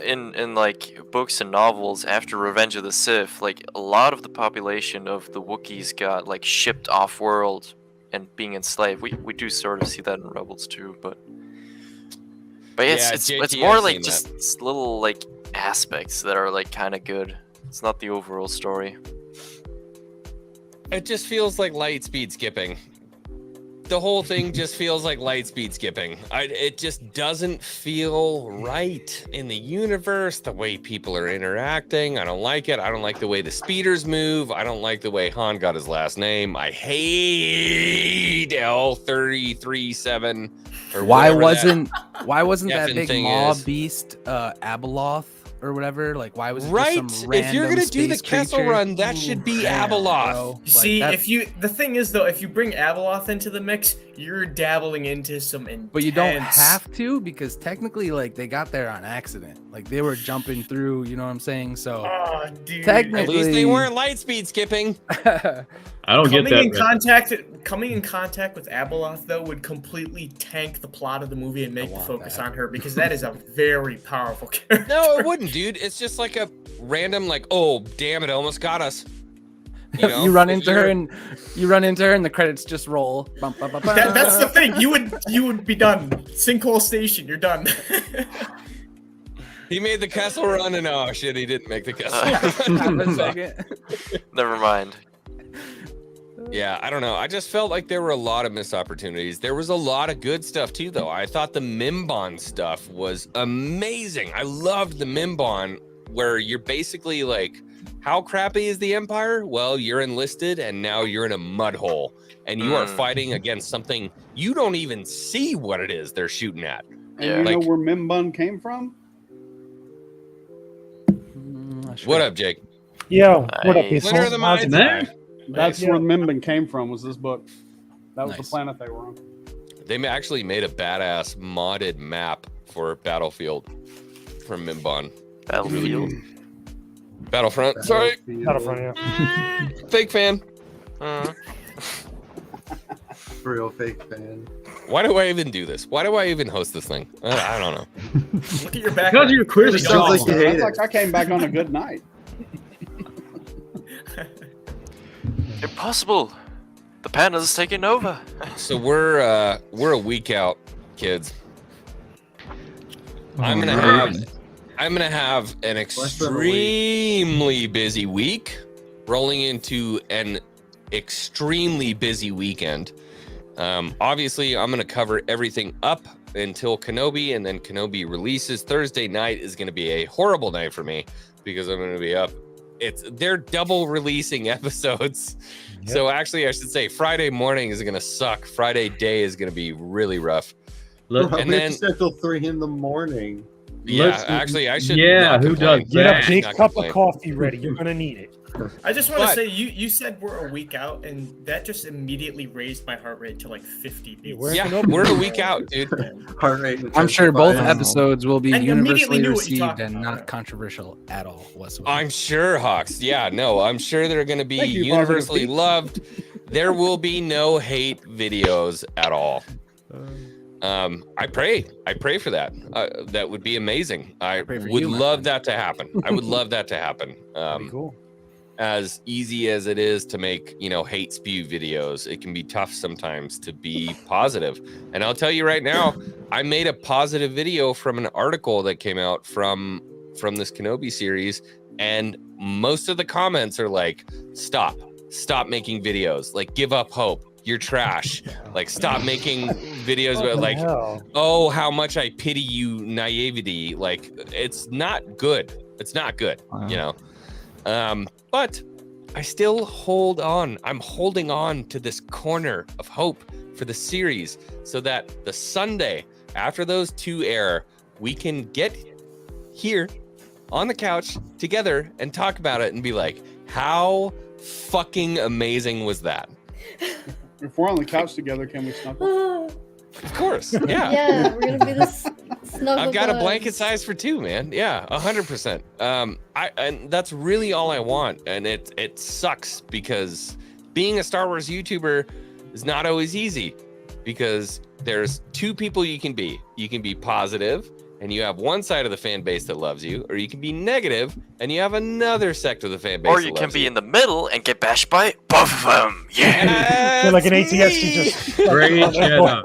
in like books and novels after Revenge of the Sith, like a lot of the population of the Wookiees got like shipped off world and being enslaved. We do sort of see that in Rebels too, but Yeah, it's JT, more I've like seen just little like aspects that are like kind of good. It's not the overall story. It just feels like light speed skipping. The whole thing just feels like light speed skipping. It just doesn't feel right in the universe, the way people are interacting. I don't like it. I don't like the way the speeders move. I don't like the way Han got his last name. I hate L337. Or why whatever wasn't that effing big thing maw is. beast Abeloth or whatever? Like, why was it Right. just some If you're random gonna do the space Kessel creature? run, that should be Damn, Abeloth. bro. Like, See, that- the thing is though, if you bring Abeloth into the mix, you're dabbling into some intense. But you don't have to, because technically, like, they got there on accident. Like, they were jumping through, you know what I'm saying? So Oh, dude. Technically- At least they weren't light speed skipping. I don't get Coming that. coming in contact with Abeloth though would completely tank the plot of the movie and make the want focus that. on her because that is a very powerful character. No, it wouldn't, dude. It's just like a random, like, oh, damn it, almost got us. You know? you run If into her you're- and the credits just roll. Bum, bum, bum, That's the bum. thing. You would be done. Sinkhole Station. You're done. He made the Kessel run, and oh shit, he didn't make the Kessel Half run. a second. Never mind. Yeah, I don't know. I just felt like there were a lot of missed opportunities. There was a lot of good stuff too, though. I thought the Mimbon stuff was amazing. I loved the Mimbon, where you're basically like, how crappy is the Empire? Well, you're enlisted, and now you're in a mud hole, and you are fighting against something you don't even see what it is they're shooting at. And Yeah. you know Like- where Mimbun came from? What up, Jake? Yo, what up, Nice. people? Winner of the How's it Minds. going? That's Yeah. where Mimbun came from. Was this book? That was Nice. the planet they were on. Actually made a badass modded map for Battlefield from Mimbon. Battlefield. Battlefront. Sorry, Battlefront, yeah. fake fan. Real fake fan. Why do I even do this? Why do I even host this thing? I don't know. Look at your back. Because you're clearly It sounds like you hate It's it. like I came back on a good night. Impossible. The panda's taking over. So we're a week out, kids. I'm gonna have an Less than a week. extremely busy week, rolling into an extremely busy weekend. Obviously, I'm gonna cover everything up until Kenobi, and then Kenobi releases. Thursday night is gonna be a horrible night for me because I'm gonna be up. They're double releasing episodes. Yep. So actually, I should say Friday morning is gonna suck. Friday day is gonna be really rough. Let- And we then- have to start till 3 in the morning. Yeah, Let's- actually, I should. yeah, not who complain. does Get a that? big Not cup complain. of coffee ready. You're gonna need it. I just want to But- say you said we're a week out, and that just immediately raised my heart rate to like 50 beats. We're Yeah, Kenobi. we're a week out, dude. Heart rate. I'm sure both intensifies. episodes will be I immediately universally knew what you received talked and about. not controversial at all whatsoever. I'm sure, Hawks. Yeah, no, I'm sure they're going to be Thank you, universally Positive loved. There will be no hate videos at all. I pray for that. That would be amazing. I pray for would you, my love friend. that to happen. I would love that to happen. Pretty cool. As easy as it is to make, hate spew videos, it can be tough sometimes to be positive. And I'll tell you right now, I made a positive video from an article that came out from this Kenobi series, and most of the comments are like, stop making videos, like, give up hope, you're trash, like, stop making videos What about, the like, hell? oh, how much I pity you naivety. Like, it's not good. It's not good, you know. But I still hold on. I'm holding on to this corner of hope for the series so that the Sunday after those 2 air, we can get here on the couch together and talk about it and be like, how fucking amazing was that? If we're on the couch together, can we snuggle? Of course, yeah. Yeah, we're gonna be this snuggle. I've got a buds. blanket size for 2, man. Yeah, 100%. And that's really all I want. And it sucks because being a Star Wars YouTuber is not always easy because there's 2 people you can be. You can be positive and you have one side of the fan base that loves you, or you can be negative and you have another sect of the fan base. Or you can be in the middle and get bashed by both of them. Yeah. Feel like an ATST just. Great Jedi.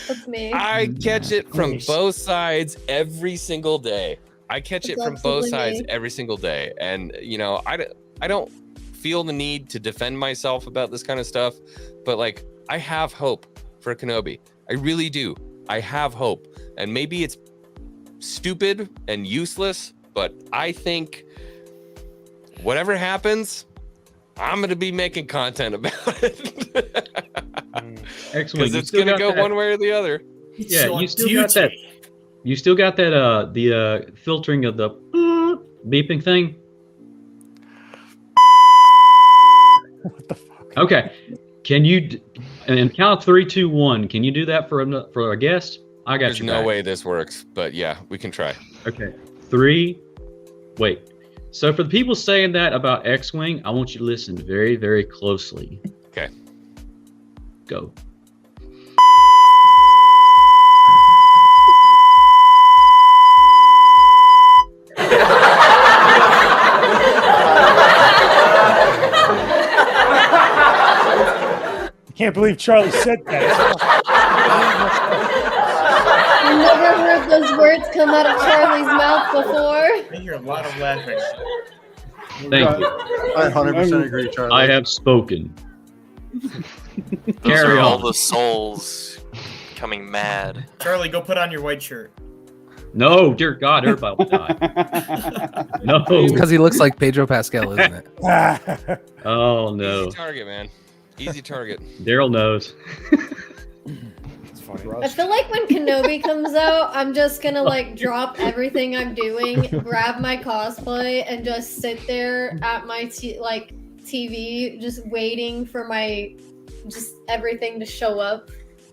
That's me. I catch it from Nice. both sides every single day. I catch it That's from both absolutely sides me. every single day. And, you know, I don't feel the need to defend myself about this kind of stuff, but like, I have hope for Kenobi. I really do. I have hope. And maybe it's stupid and useless, but I think whatever happens, I'm going to be making content about it. X-Wing, Because you it's still going to got go that- one way or the other. Yeah, Your you still got that. duty. You still got that. The filtering of the beeping thing. What the fuck? Okay, can you? And count 3, 2, 1. Can you do that for a guest? I got There's you. no back. way this works, but yeah, we can try. Okay, 3. Wait. So for the people saying that about X-Wing, I want you to listen very, very closely. Okay. Go. Can't believe Charlie said that. I've never heard those words come out of Charlie's mouth before. I hear a lot of laughing. Thank you. I 100% agree, Charlie. I have spoken. Those Carry are all on. the souls becoming mad. Charlie, go put on your white shirt. No, dear God, everybody will die. No. Because he looks like Pedro Pascal, isn't it? Oh no. Easy target, man. Easy target. Daryl knows. It's funny. I feel like when Kenobi comes out, I'm just gonna like drop everything I'm doing, grab my cosplay, and just sit there at my TV, just waiting for my everything to show up.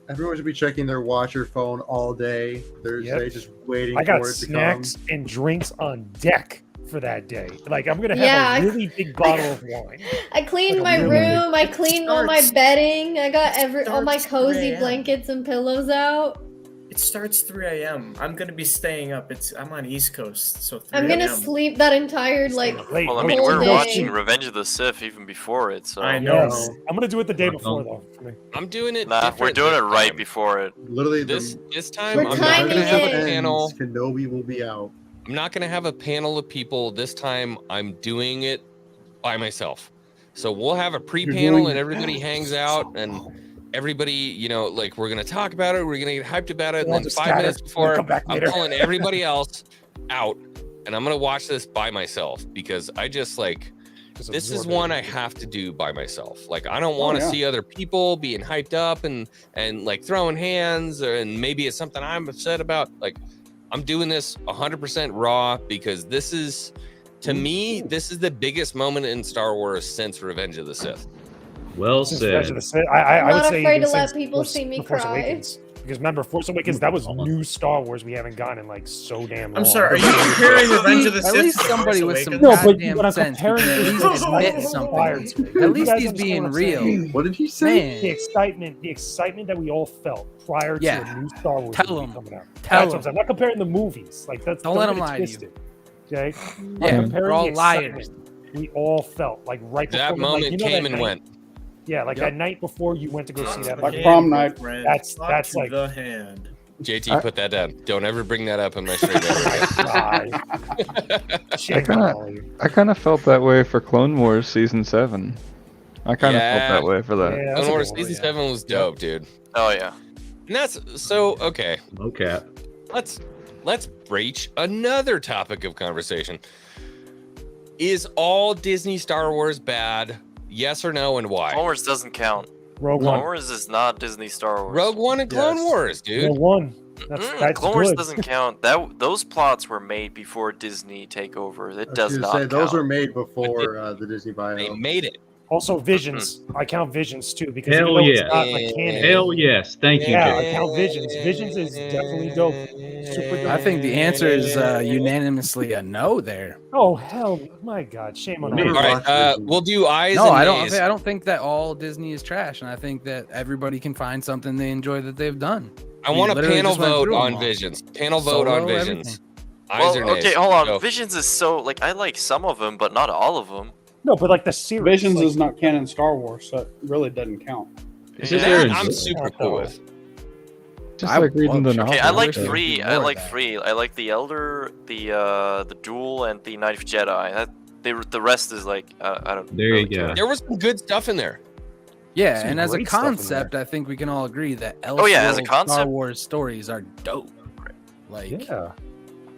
Everyone should be checking their watch or phone all day, Thursday, Yep. just waiting I got for it to snacks come. and drinks on deck for that day. Like I'm gonna have Yeah, a really big bottle of wine. I cleaned Like a my really- room. I cleaned all my Starts- bedding. I got all my starts cozy 3 a.m. blankets and pillows out. It starts 3 a.m. I'm gonna be staying up. I'm on East Coast, so 3 I'm gonna a.m. sleep that entire like. Late. Well, I The mean, whole we're day. watching Revenge of the Sith even before it, so I know. Yes. I'm gonna do it the day before though. For me. I'm doing it. nah, we're different doing this it right time. before it. Literally, This time, We're I'm not timing gonna have a it. panel. Kenobi will be out. I'm not gonna have a panel of people this time. I'm doing it by myself. So we'll have a pre-panel doing- and everybody hangs out and everybody, you know, like we're gonna talk about it. We're gonna get hyped about it, We'll and then just 5 scatter. minutes We'll before, come back I'm later. pulling everybody else out, and I'm gonna watch this by myself because I just like. This is one I have to do by myself. Like I don't want to yeah. see other people being hyped up and like throwing hands, and maybe it's something I'm upset about. Like I'm doing this 100% raw because this is, to me, this is the biggest moment in Star Wars since Revenge of the Sith. Well Since said. Revenge of the Sith, I I'm would not say afraid even to let since people see me The Force cry. Awakens. Because remember, Force Awakens, that was new Star Wars we haven't gotten in like so damn long. I'm sorry. Are you comparing Revenge of the At Sith? least to somebody Force with some Awakens? No, but goddamn what I'm sense can comparing at is least the admit excitement required something. to it. At You least guys he's understand being what I'm real. saying? What did he say? The Man, excitement that we all felt prior to Yeah. a new Star Wars Tell movie 'em. coming out. Tell That's what 'em. I'm saying. I'm not comparing the movies. Like that's Don't let get 'em it lie to you. twisted, Okay. Yeah, I'm comparing we're all the liars. excitement we all felt like right before That moment like, you know came that and night- went. Yeah, like that night before you went to go see that. Like movie. prom night. That's like- the hand. JT, put that down. Don't ever bring that up in my stream. God. Shit, kinda- Molly. I kind of felt that way for Clone Wars season 7. I kind of Yeah. felt that way for that. Yeah, that's Clone a Wars good one, season yeah. 7 was dope, dude. Oh yeah. And that's so okay. Okay. Let's breach another topic of conversation. Is all Disney Star Wars bad? Yes or no, and why? Clone Wars doesn't count. Rogue Clone One. Wars is not Disney Star Wars. Rogue One and Clone Yes. Wars, dude. Rogue One. That's Clone Wars good. doesn't count. Those plots were made before Disney takeover. It I was does gonna not say, count. those were made before the Disney bio. They made it. Also, Visions. I count Visions too because Hell even though it's yeah. not like canon. Hell yes. Thank you, Yeah, Jay. I count Visions. Visions is definitely dope. Super dope. I think the answer is unanimously a no there. Oh hell, my God! Shame on Never all. All of right, us. we'll do eyes No, and I don't. nays. I don't think that all Disney is trash, and I think that everybody can find something they enjoy that they've done. I want a literally panel just went vote through 'em on all. Visions. Panel vote on Solo, Visions. everything. Eyes or Well, nays? okay, hold on. Go. Visions is so like I like some of them, but not all of them. No, but like the series. Visions like, is not canon Star Wars, so it really doesn't count. It's just That Aaron's I'm vote. super cool with. Just I like reading the love- novel. Okay, I like wish I could three. do I more of like that. three. I like the Elder, the Duel, and the Knight of Jedi. The rest is like I don't. There you really go. care. There was some good stuff in there. Yeah, Some and as a great stuff in there. concept, I think we can all agree that Oh, yeah, as a Elseworld concept. Star Wars stories are dope. Like Yeah.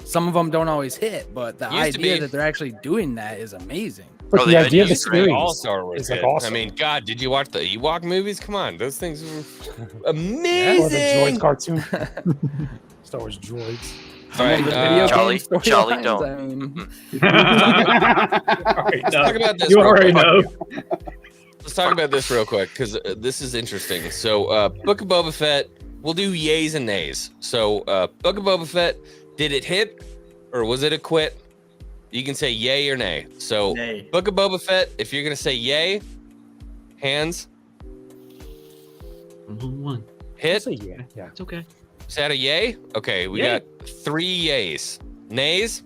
some of them don't always hit, but the Used to idea be. that they're actually doing that is amazing. But Oh, the the idea of the idea is Great, series all Star Wars is like hit. awesome. I mean, God, did you watch the Ewok movies? Come on, those things were or the amazing. droid cartoon. Star Wars droids. All right, The video Charlie- game Charlie, storylines, don't. I mean, Alright, Let's no. talk about this. You real already quick. know. Let's talk about this real quick because this is interesting. So, Book of Boba Fett, we'll do yays and nays. So, Book of Boba Fett, did it hit or was it a quit? You can say yay or nay. So, Nay. Book of Boba Fett, if you're gonna say yay, hands, One. hit. So yeah, yeah. It's okay. Is that a yay? Okay, we Yay. got 3 yays. Nays?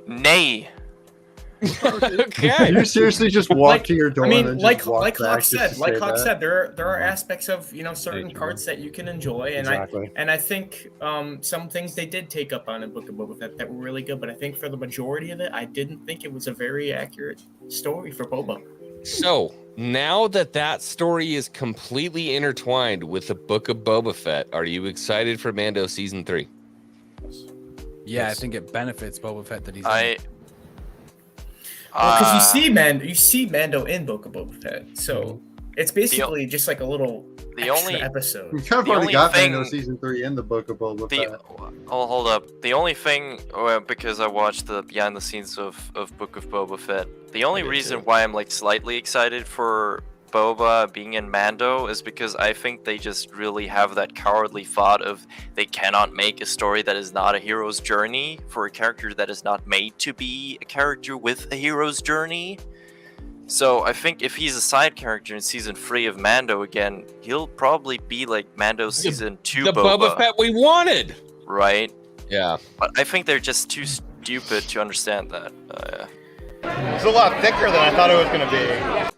Nay. Okay. You seriously just walk to your door I and mean, then just like walk Hawk back just said, to like say Hawk that? said, there are aspects of certain Thank you. cards that you can enjoy, and Exactly. I think some things they did take up on in Book of Boba Fett that were really good, but I think for the majority of it, I didn't think it was a very accurate story for Boba. So, now that story is completely intertwined with the Book of Boba Fett, are you excited for Mando Season 3? yeah, I Yes. think it benefits Boba Fett that he's. in I. it. Because Uh, you see Mando in Book of Boba Fett, so it's basically just like a little the extra only episode. You kind of The already only got thing- Mando season 3 in the Book of Boba the Fett. oh hold up. The only thing because I watched the behind the scenes of Book of Boba Fett. The only did reason too. why I'm like slightly excited for Boba being in Mando is because I think they just really have that cowardly thought of they cannot make a story that is not a hero's journey for a character that is not made to be a character with a hero's journey. So I think if he's a side character in season 3 of Mando again, he'll probably be like Mando season 2 The Boba Fett we wanted! right? Yeah. But I think they're just too stupid to understand that. It's a lot thicker than I thought it was going to be.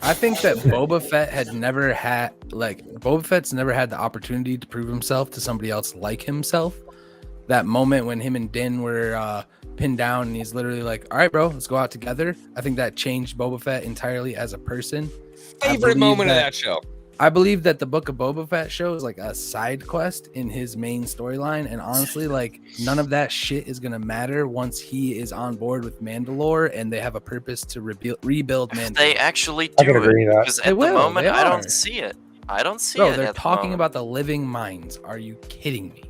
I think that Boba Fett's never had the opportunity to prove himself to somebody else like himself. That moment when him and Din were pinned down and he's literally like, all right, bro, let's go out together. I think that changed Boba Fett entirely as a person. Favorite moment of that show. I believe that the Book of Boba Fett show is like a side quest in his main storyline. And honestly, like none of that shit is going to matter once he is on board with Mandalore and they have a purpose to rebuild Mandalore. They actually I do can agree it. with that. Because They at the will, moment, they I are. don't see it. I don't see Bro, it. they're at the talking moment. about the living minds. Are you kidding me?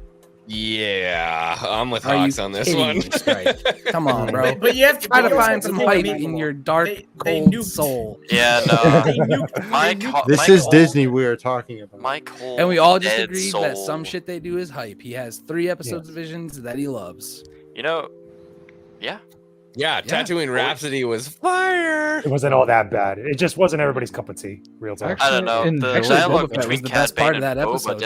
Yeah, I'm with Are you Hawks on this kidding one. me, Sprite? Come on, bro. But you have to Try to you also find have to some think, hype I mean, in your dark, they cold nuked- soul. Yeah, no. They nuked- Mike, they nuked- This Mike is Hol- Disney we are talking about. Mike Hole. And we all just dead agreed soul. that some shit they do is hype. He has 3 episodes Yes. of Visions that he loves. You know, yeah. Yeah, Yeah. Tatooine Rhapsody was fire. It wasn't all that bad. It just wasn't everybody's cup of tea. Real talk. I don't know. And The actually, dialogue Boba Fett was between the Cad best part Bane of and that Boba episode.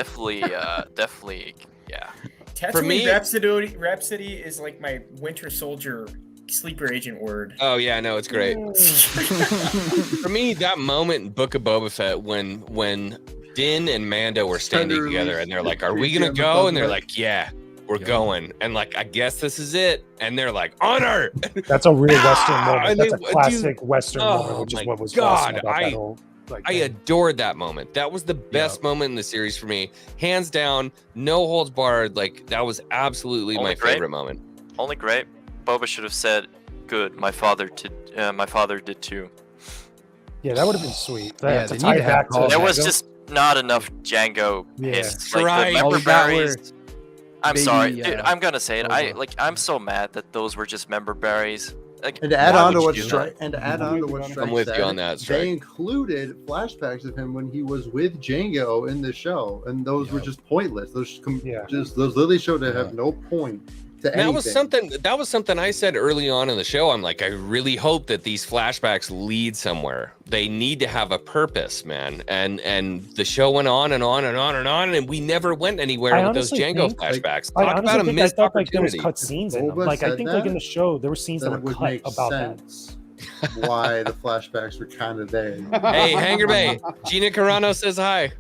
definitely, yeah. Tatooine me- Rhapsody is like my Winter Soldier sleeper agent word. Oh yeah, no, it's great. For me, that moment in Book of Boba Fett when Din and Mando were standing Tender together release. and they're like, "Are we Yeah, gonna but go?" And they're Boba like, "Yeah, we're Yeah. going." And like, I guess this is it. And they're like, "Honor!" That's a real Western moment. and That's they- a dude, classic Western oh moment, which my is what was God, awesome about that whole. Like I adored that moment. That was the best moment in the series for me, hands down. No holds barred. Like that was absolutely my favorite moment. Only great. Boba should have said, "Good, my father did too." Yeah, that would have been sweet. Yeah, To they tie need it to have back to Django. There was just not enough Django Yeah. hits. Right. Like the member All we got berries. I'm baby, sorry, dude. I'm gonna say it. Boba. I'm so mad that those were just member berries. Like, And to add why on to would you what do that? Strike and to add on to what Strike I'm with said, you on that, Strike. they included flashbacks of him when he was with Django in the show, and those were just pointless. Those those literally showed to have no point to anything. That was something I said early on in the show. I'm like, I really hope that these flashbacks lead somewhere. They need to have a purpose, man. And the show went on and on and on and on, and we never went anywhere with those Django flashbacks. Talk about a missed opportunity. There was cut scenes in them. Boba Like I said think that, like in the show there were scenes that then it were would cut make about that. sense why the flashbacks were kind of there. Hey, Hangar Bay. Gina Carano says hi.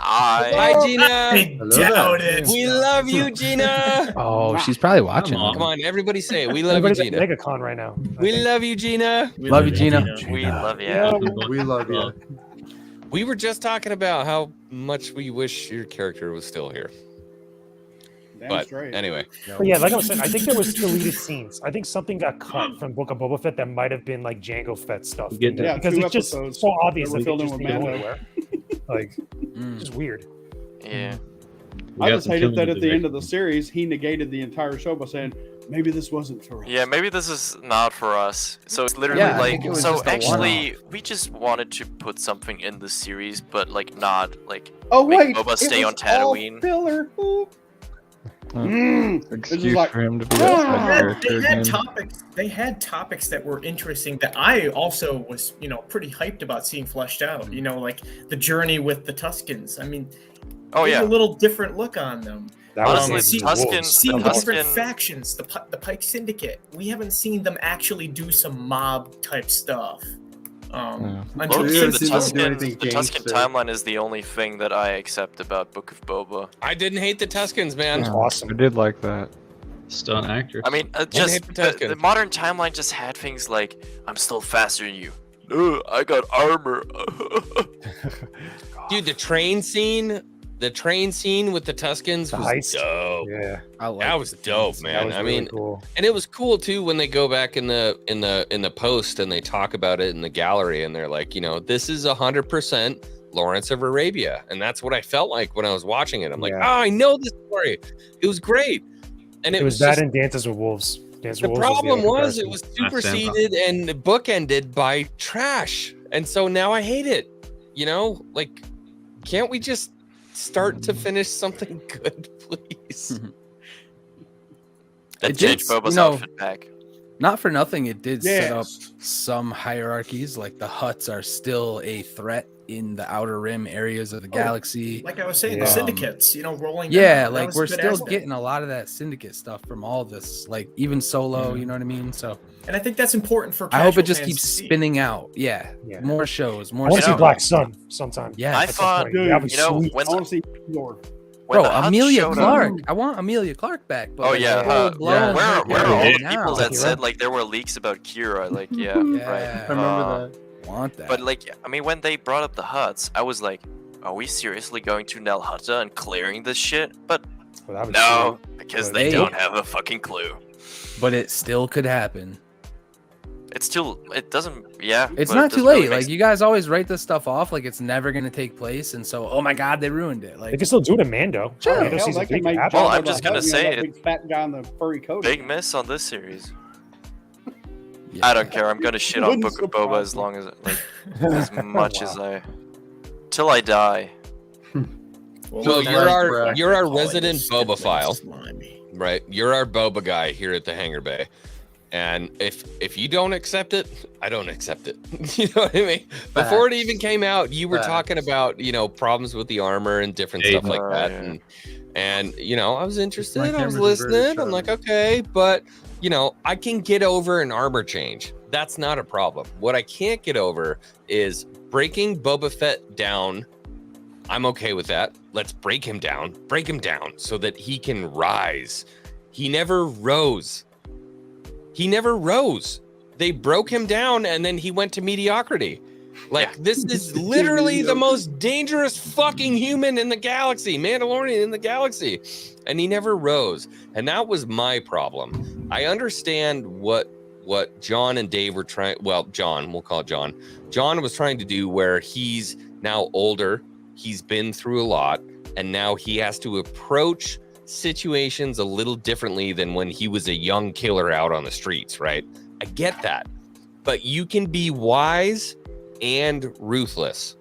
Hi. Hi, Gina. I Hello doubt there. it. We love you, Gina. Oh, she's probably watching. Come on. Come on, everybody say it. We love you, Everybody's at Gina. MegaCon right now. We love you, Gina. Love you, Gina. We love you. Yeah. We love you. We were just talking about how much we wish your character was still here. Damn But straight. anyway, But yeah, like I was saying, I think there was deleted scenes. I think something got cut from Book of Boba Fett that might have been like Jango Fett stuff. Get that. Yeah, because 2 it's just episodes so obvious that were that filled they in just with didn't go Mando. anywhere. Like, Mm. just weird. Yeah. We I got just some hated that killing at to the do. end of the series, he negated the entire show by saying, "Maybe this wasn't for us." Yeah, maybe this is not for us. So it's literally Yeah, I like, think it was so just a actually, we just wanted to put something in the series, but like not like Oh make wait, Boba it stay was on Tatooine. all filler. Ooh. Huh. It's Excuse just like, for him to be a They side had, character they had again. topics. They had topics that were interesting that I also was, pretty hyped about seeing fleshed out. Like the journey with the Tuskens. I mean, Oh there's yeah. a little different look on them. That was Honestly, see- Tuskens, Seeing the the different Tusken, factions, the Pike Syndicate. We haven't seen them actually do some mob type stuff. Yeah. Until We low-key, haven't the seen them do Tusken, anything the Tusken gangster. timeline is the only thing that I accept about Book of Boba. I didn't hate the Tuskens, man. That's I awesome. did like that. Stunt actress. I mean, hate just the the Tuskens. modern timeline just had things like, I'm still faster than you. Ugh, I got armor. Dude, the train scene with the Tuskens The was heist. dope. Yeah, I like That was dope, that man. was I really mean, cool. and it was cool too when they go back in the post and they talk about it in the gallery and they're like, this is 100% Lawrence of Arabia, and that's what I felt like when I was watching it. I'm like, Yeah. oh, I know this story. It was great, and It was that just, and Dances with Wolves. Dances the with Wolves problem the other was it comparison. was superseded and bookended by trash, and so now I hate it. Like, can't we just start to finish something good, please? That It changed did, Boba's you know, outfit back. Not for nothing, it did set up Yes. some hierarchies. Like the Hutts are still a threat in the outer rim areas of the galaxy. like I was saying, Yeah. the syndicates, rolling. Yeah, down. That like was a we're good still aspect. getting a lot of that syndicate stuff from all this. Like even Solo, you know what I mean? So And I think that's important for. I hope it casual just fans keeps to see. spinning out. Yeah, Yeah. more shows, I more. want to see know- Black Sun sometime. Yeah, I At some thought, point. Dude, That was you know, sweet. when I want to see Lord. when Bro, the Hutts Amelia showed Clark. Up, I want Amelia Clark back. But Oh, like, yeah, full-blown yeah. her where are all character the now. people that Kira? said like there were leaks about Kira? Like, yeah, Yeah. right. I remember that. Want that? But like, I mean, when they brought up the Hutts, I was like, are we seriously going to Nal Hutta and clearing this shit? But Well, that was no, because But they they- don't have a fucking clue. But it still could happen. It doesn't, yeah. It's but not it too doesn't late. really make Like you guys always write this stuff off like it's never gonna take place, and so oh my god, they ruined it. They Like can still do it in Mando. Sure. Mando Hell, season they 3 can can make happen. Well, Jabba I'm the just gonna Hutt, say that it. big fat guy in the furry coat. big miss on this series. yeah. I don't care. I'm gonna shit on Wouldn't Book of Boba surprise as me. long as as much as I, till I die. Well, So now you're that our correct, you're our calling resident this Boba stupid file, slimy. right? You're our Boba guy here at the Hangar Bay, and if you don't accept it, I don't accept it. You know what I mean? Before it even came out, you were Facts. talking about problems with the armor and different stuff like that, yeah. and I was interested. My I was cameras are very listening. I'm sharp. like, okay, but I can get over an armor change. That's not a problem. What I can't get over is breaking Boba Fett down. I'm okay with that. Let's break him down so that he can rise. He never rose. They broke him down and then he went to mediocrity. Like, this is literally the most dangerous fucking human in the galaxy, Mandalorian in the galaxy. And he never rose. And that was my problem. I understand what John and Dave were trying, well, John, we'll call it John. John was trying to do where he's now older, he's been through a lot, and now he has to approach situations a little differently than when he was a young killer out on the streets, right? I get that. But you can be wise and ruthless.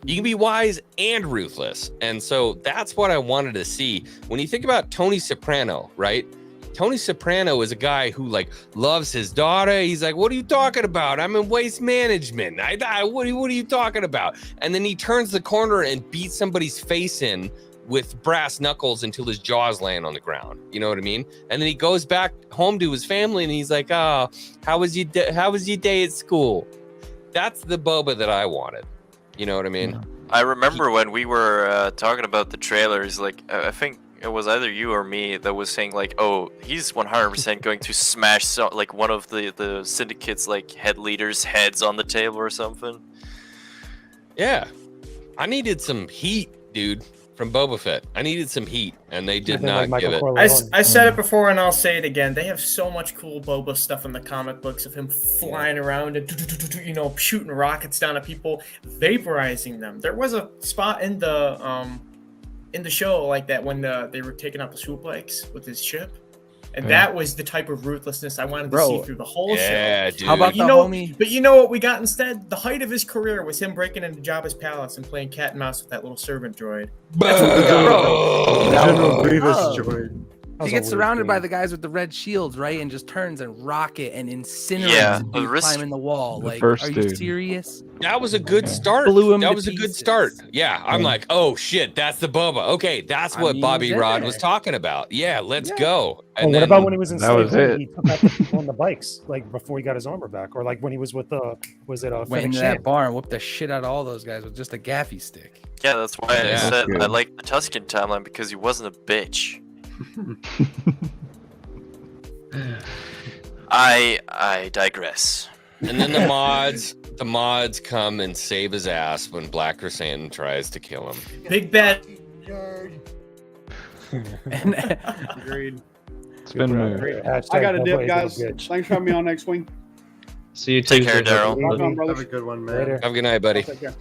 You can be wise and ruthless. And so that's what I wanted to see. When you think about Tony Soprano, right? Tony Soprano is a guy who like loves his daughter. He's like, what are you talking about? I'm in waste management. What are you talking about? And then he turns the corner and beats somebody's face in with brass knuckles until his jaws land on the ground. You know what I mean? And then he goes back home to his family and he's like, oh, how was your day at school? That's the Boba that I wanted. You know what I mean? I remember when we were talking about the trailers, like, I think it was either you or me that was saying like, oh, he's 100% going to smash like one of the syndicate's like head leaders' heads on the table or something. Yeah. I needed some heat, dude, from Boba Fett. I needed some heat, and they did not give it. I said it before, and I'll say it again. They have so much cool Boba stuff in the comic books of him flying around and, you know, shooting rockets down at people, vaporizing them. There was a spot in the show like that when they were taking out the swooplegs with his ship. And that was the type of ruthlessness I wanted to see through the whole show. Dude. How about the homie? But you know what we got instead? The height of his career was him breaking into Jabba's palace and playing cat and mouse with that little servant droid. That's what we got. General Grievous droid. He gets surrounded by the guys with the red shields, right? And just turns and rocket and incinerates and climbing the wall. Like, are you serious? That was a good start. That was a good start. Yeah, I'm like, oh shit, that's the Boba. Okay, that's what Bobby Rod was talking about. Yeah, let's go. And what about when he was in slavery? He took out the people on the bikes, like before he got his armor back, or like when he was with went into that bar and whooped the shit out of all those guys with just a gaffy stick. Yeah, that's why I said I like the Tusken timeline, because he wasn't a bitch. I digress. And then the mods come and save his ass when Black Krrsantan tries to kill him. Big bad. Agreed. It's been moved. I got a dip, guys. Thanks for having me on Xwing. See you Take Tuesday. care, Daryl. Have a good one, man. Have a good night, buddy. Take care.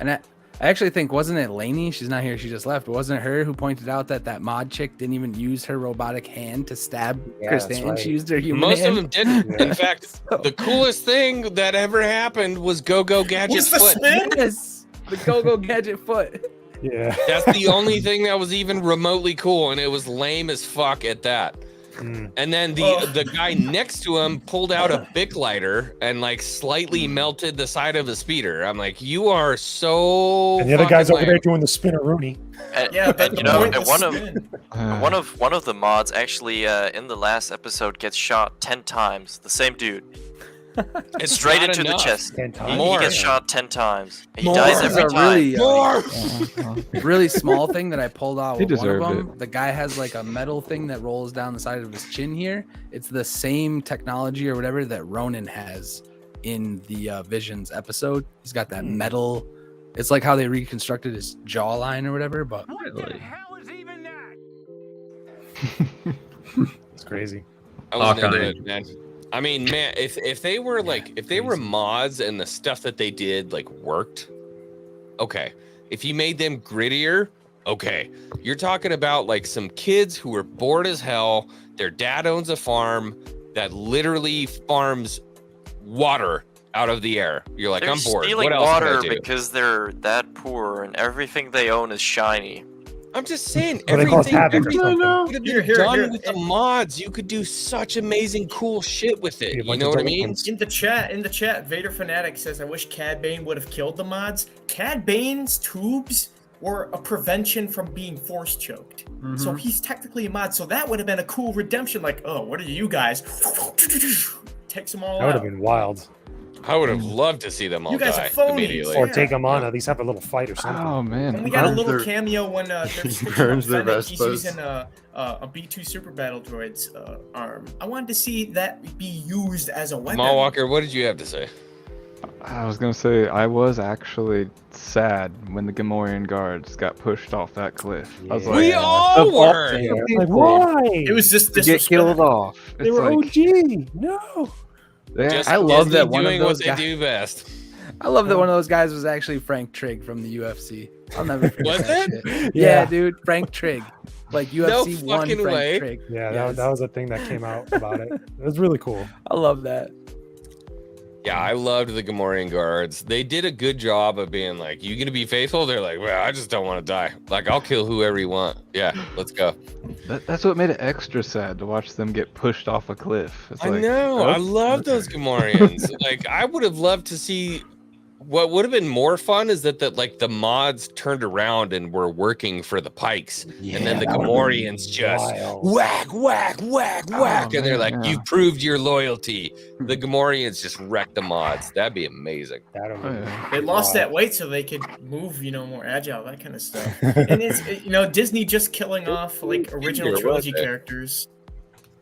And I actually think, wasn't it Lainey? She's not here. She just left. But wasn't it her who pointed out that mod chick didn't even use her robotic hand to stab Krrsantan? right. She used her human Most hand. of them didn't. In fact, the coolest thing that ever happened was Go-Go Gadget's foot. Yes, the Go-Go Gadget foot. Yeah. That's the only thing that was even remotely cool, and it was lame as fuck at that. And then the guy next to him pulled out a Bic lighter and like slightly melted the side of the speeder. I'm like, you are so. And the other guy's over there doing the spinneroonie. And you know, and one of the mods actually in the last episode gets shot 10 times. The same dude. It's straight not into enough. the chest. 10 times. He gets shot 10 times. He More. dies every It's a time. really, really small thing that I pulled out He with one of deserved them. The guy has like a metal thing that rolls down the side of his chin here. It's the same technology or whatever that Ronan has in the Visions episode. He's got that metal. It's like how they reconstructed his jawline or whatever. But It's crazy. I was into it, man. I mean, man, if they were mods and the stuff that they did like worked, okay. If you made them grittier, okay. You're talking about like some kids who were bored as hell. Their dad owns a farm that literally farms water out of the air. You're like, They're I'm bored. stealing What else can I water do? because they're that poor and everything they own is shiny. I'm just saying, Well, they cause everything havoc or could something. have been done with the mods. You could do such amazing, cool shit with it. You know what I mean? In the chat, Vader Fanatic says, I wish Cad Bane would have killed the mods. Cad Bane's tubes were a prevention from being force choked. So he's technically a mod. So that would have been a cool redemption. Like, oh, what are you guys? Takes them all That would out. have been wild. I would have loved to see them all You guys die are phonies. immediately. Or take them on, at least have a little fight or something. Oh man, And we got a Burns little their- cameo when they're switching burns their Fennec. He's Vespas. using a B2 Super Battle Droid's arm. I wanted to see that be used as a weapon. Maul Walker, what did you have to say? I was gonna say I was actually sad when the Gamorrean guards got pushed off that cliff. I was like, We all were. Like, why? It was just to get disrespect. killed off. They were OG. No. Just I love Disney that one of doing those what guys. they do best. I love that one of those guys was actually Frank Trigg from the UFC. I'll never forget Was that it? shit. Yeah. Yeah, dude, Frank Trigg. Like UFC No one fucking Frank way. Trigg. Yeah, Yes. that was a thing that came out about it. It was really cool. I love that. Yeah, I loved the Gamorrean guards. They did a good job of being like, "You gonna be faithful?" They're like, "Well, I just don't want to die. Like, I'll kill whoever you want. Yeah, let's go." That's what made it extra sad to watch them get pushed off a cliff. It's I like, know. I oh, love those Gamorreans. Like, I would have loved to see. What would have been more fun is that the mods turned around and were working for the Pikes, and then the Gamorreans just whack, whack, whack, whack, and they're like, yeah. "You've proved your loyalty." The Gamorreans just wrecked the mods. That'd be amazing. Oh, yeah. They lost that weight so they could move, more agile, that kind of stuff. And it's Disney just killing off like original trilogy characters.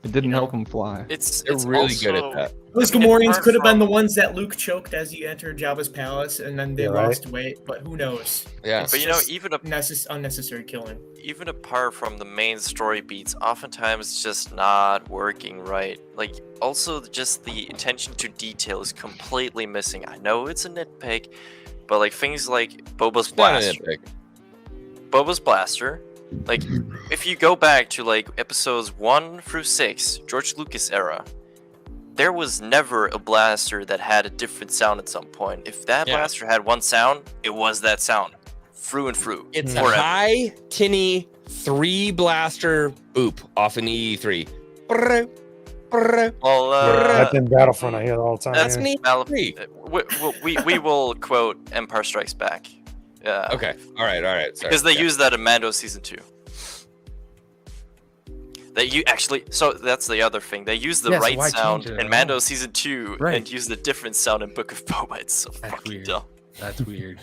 It didn't help them fly. They're really good at that. Those Gamorreans could have been the ones that Luke choked as he entered Jabba's palace, and then they lost weight. But who knows? Yeah. It's But just even unnecessary killing. even apart from the main story beats, oftentimes it's just not working right. Like, also just the attention to detail is completely missing. I know it's a nitpick, but like things like Boba's Not a blaster. nitpick. Boba's blaster. Like, if you go back to like episodes 1 through 6, George Lucas era, there was never a blaster that had a different sound at some point. If that blaster had one sound, it was that sound. Through and through. It's forever. a high, tinny, 3 blaster boop off an EE3. Well, That's in Battlefront. I hear it all the time. that's yeah. neat. we will quote Empire Strikes Back. Yeah. Okay. All right. Sorry. Because they use that in Mando season 2. So that's the other thing. They use the Yeah, so right why sound change it in at Mando all? season 2 Right. and use the different sound in Book of Boba. It's so That's fucking weird. dumb. That's weird.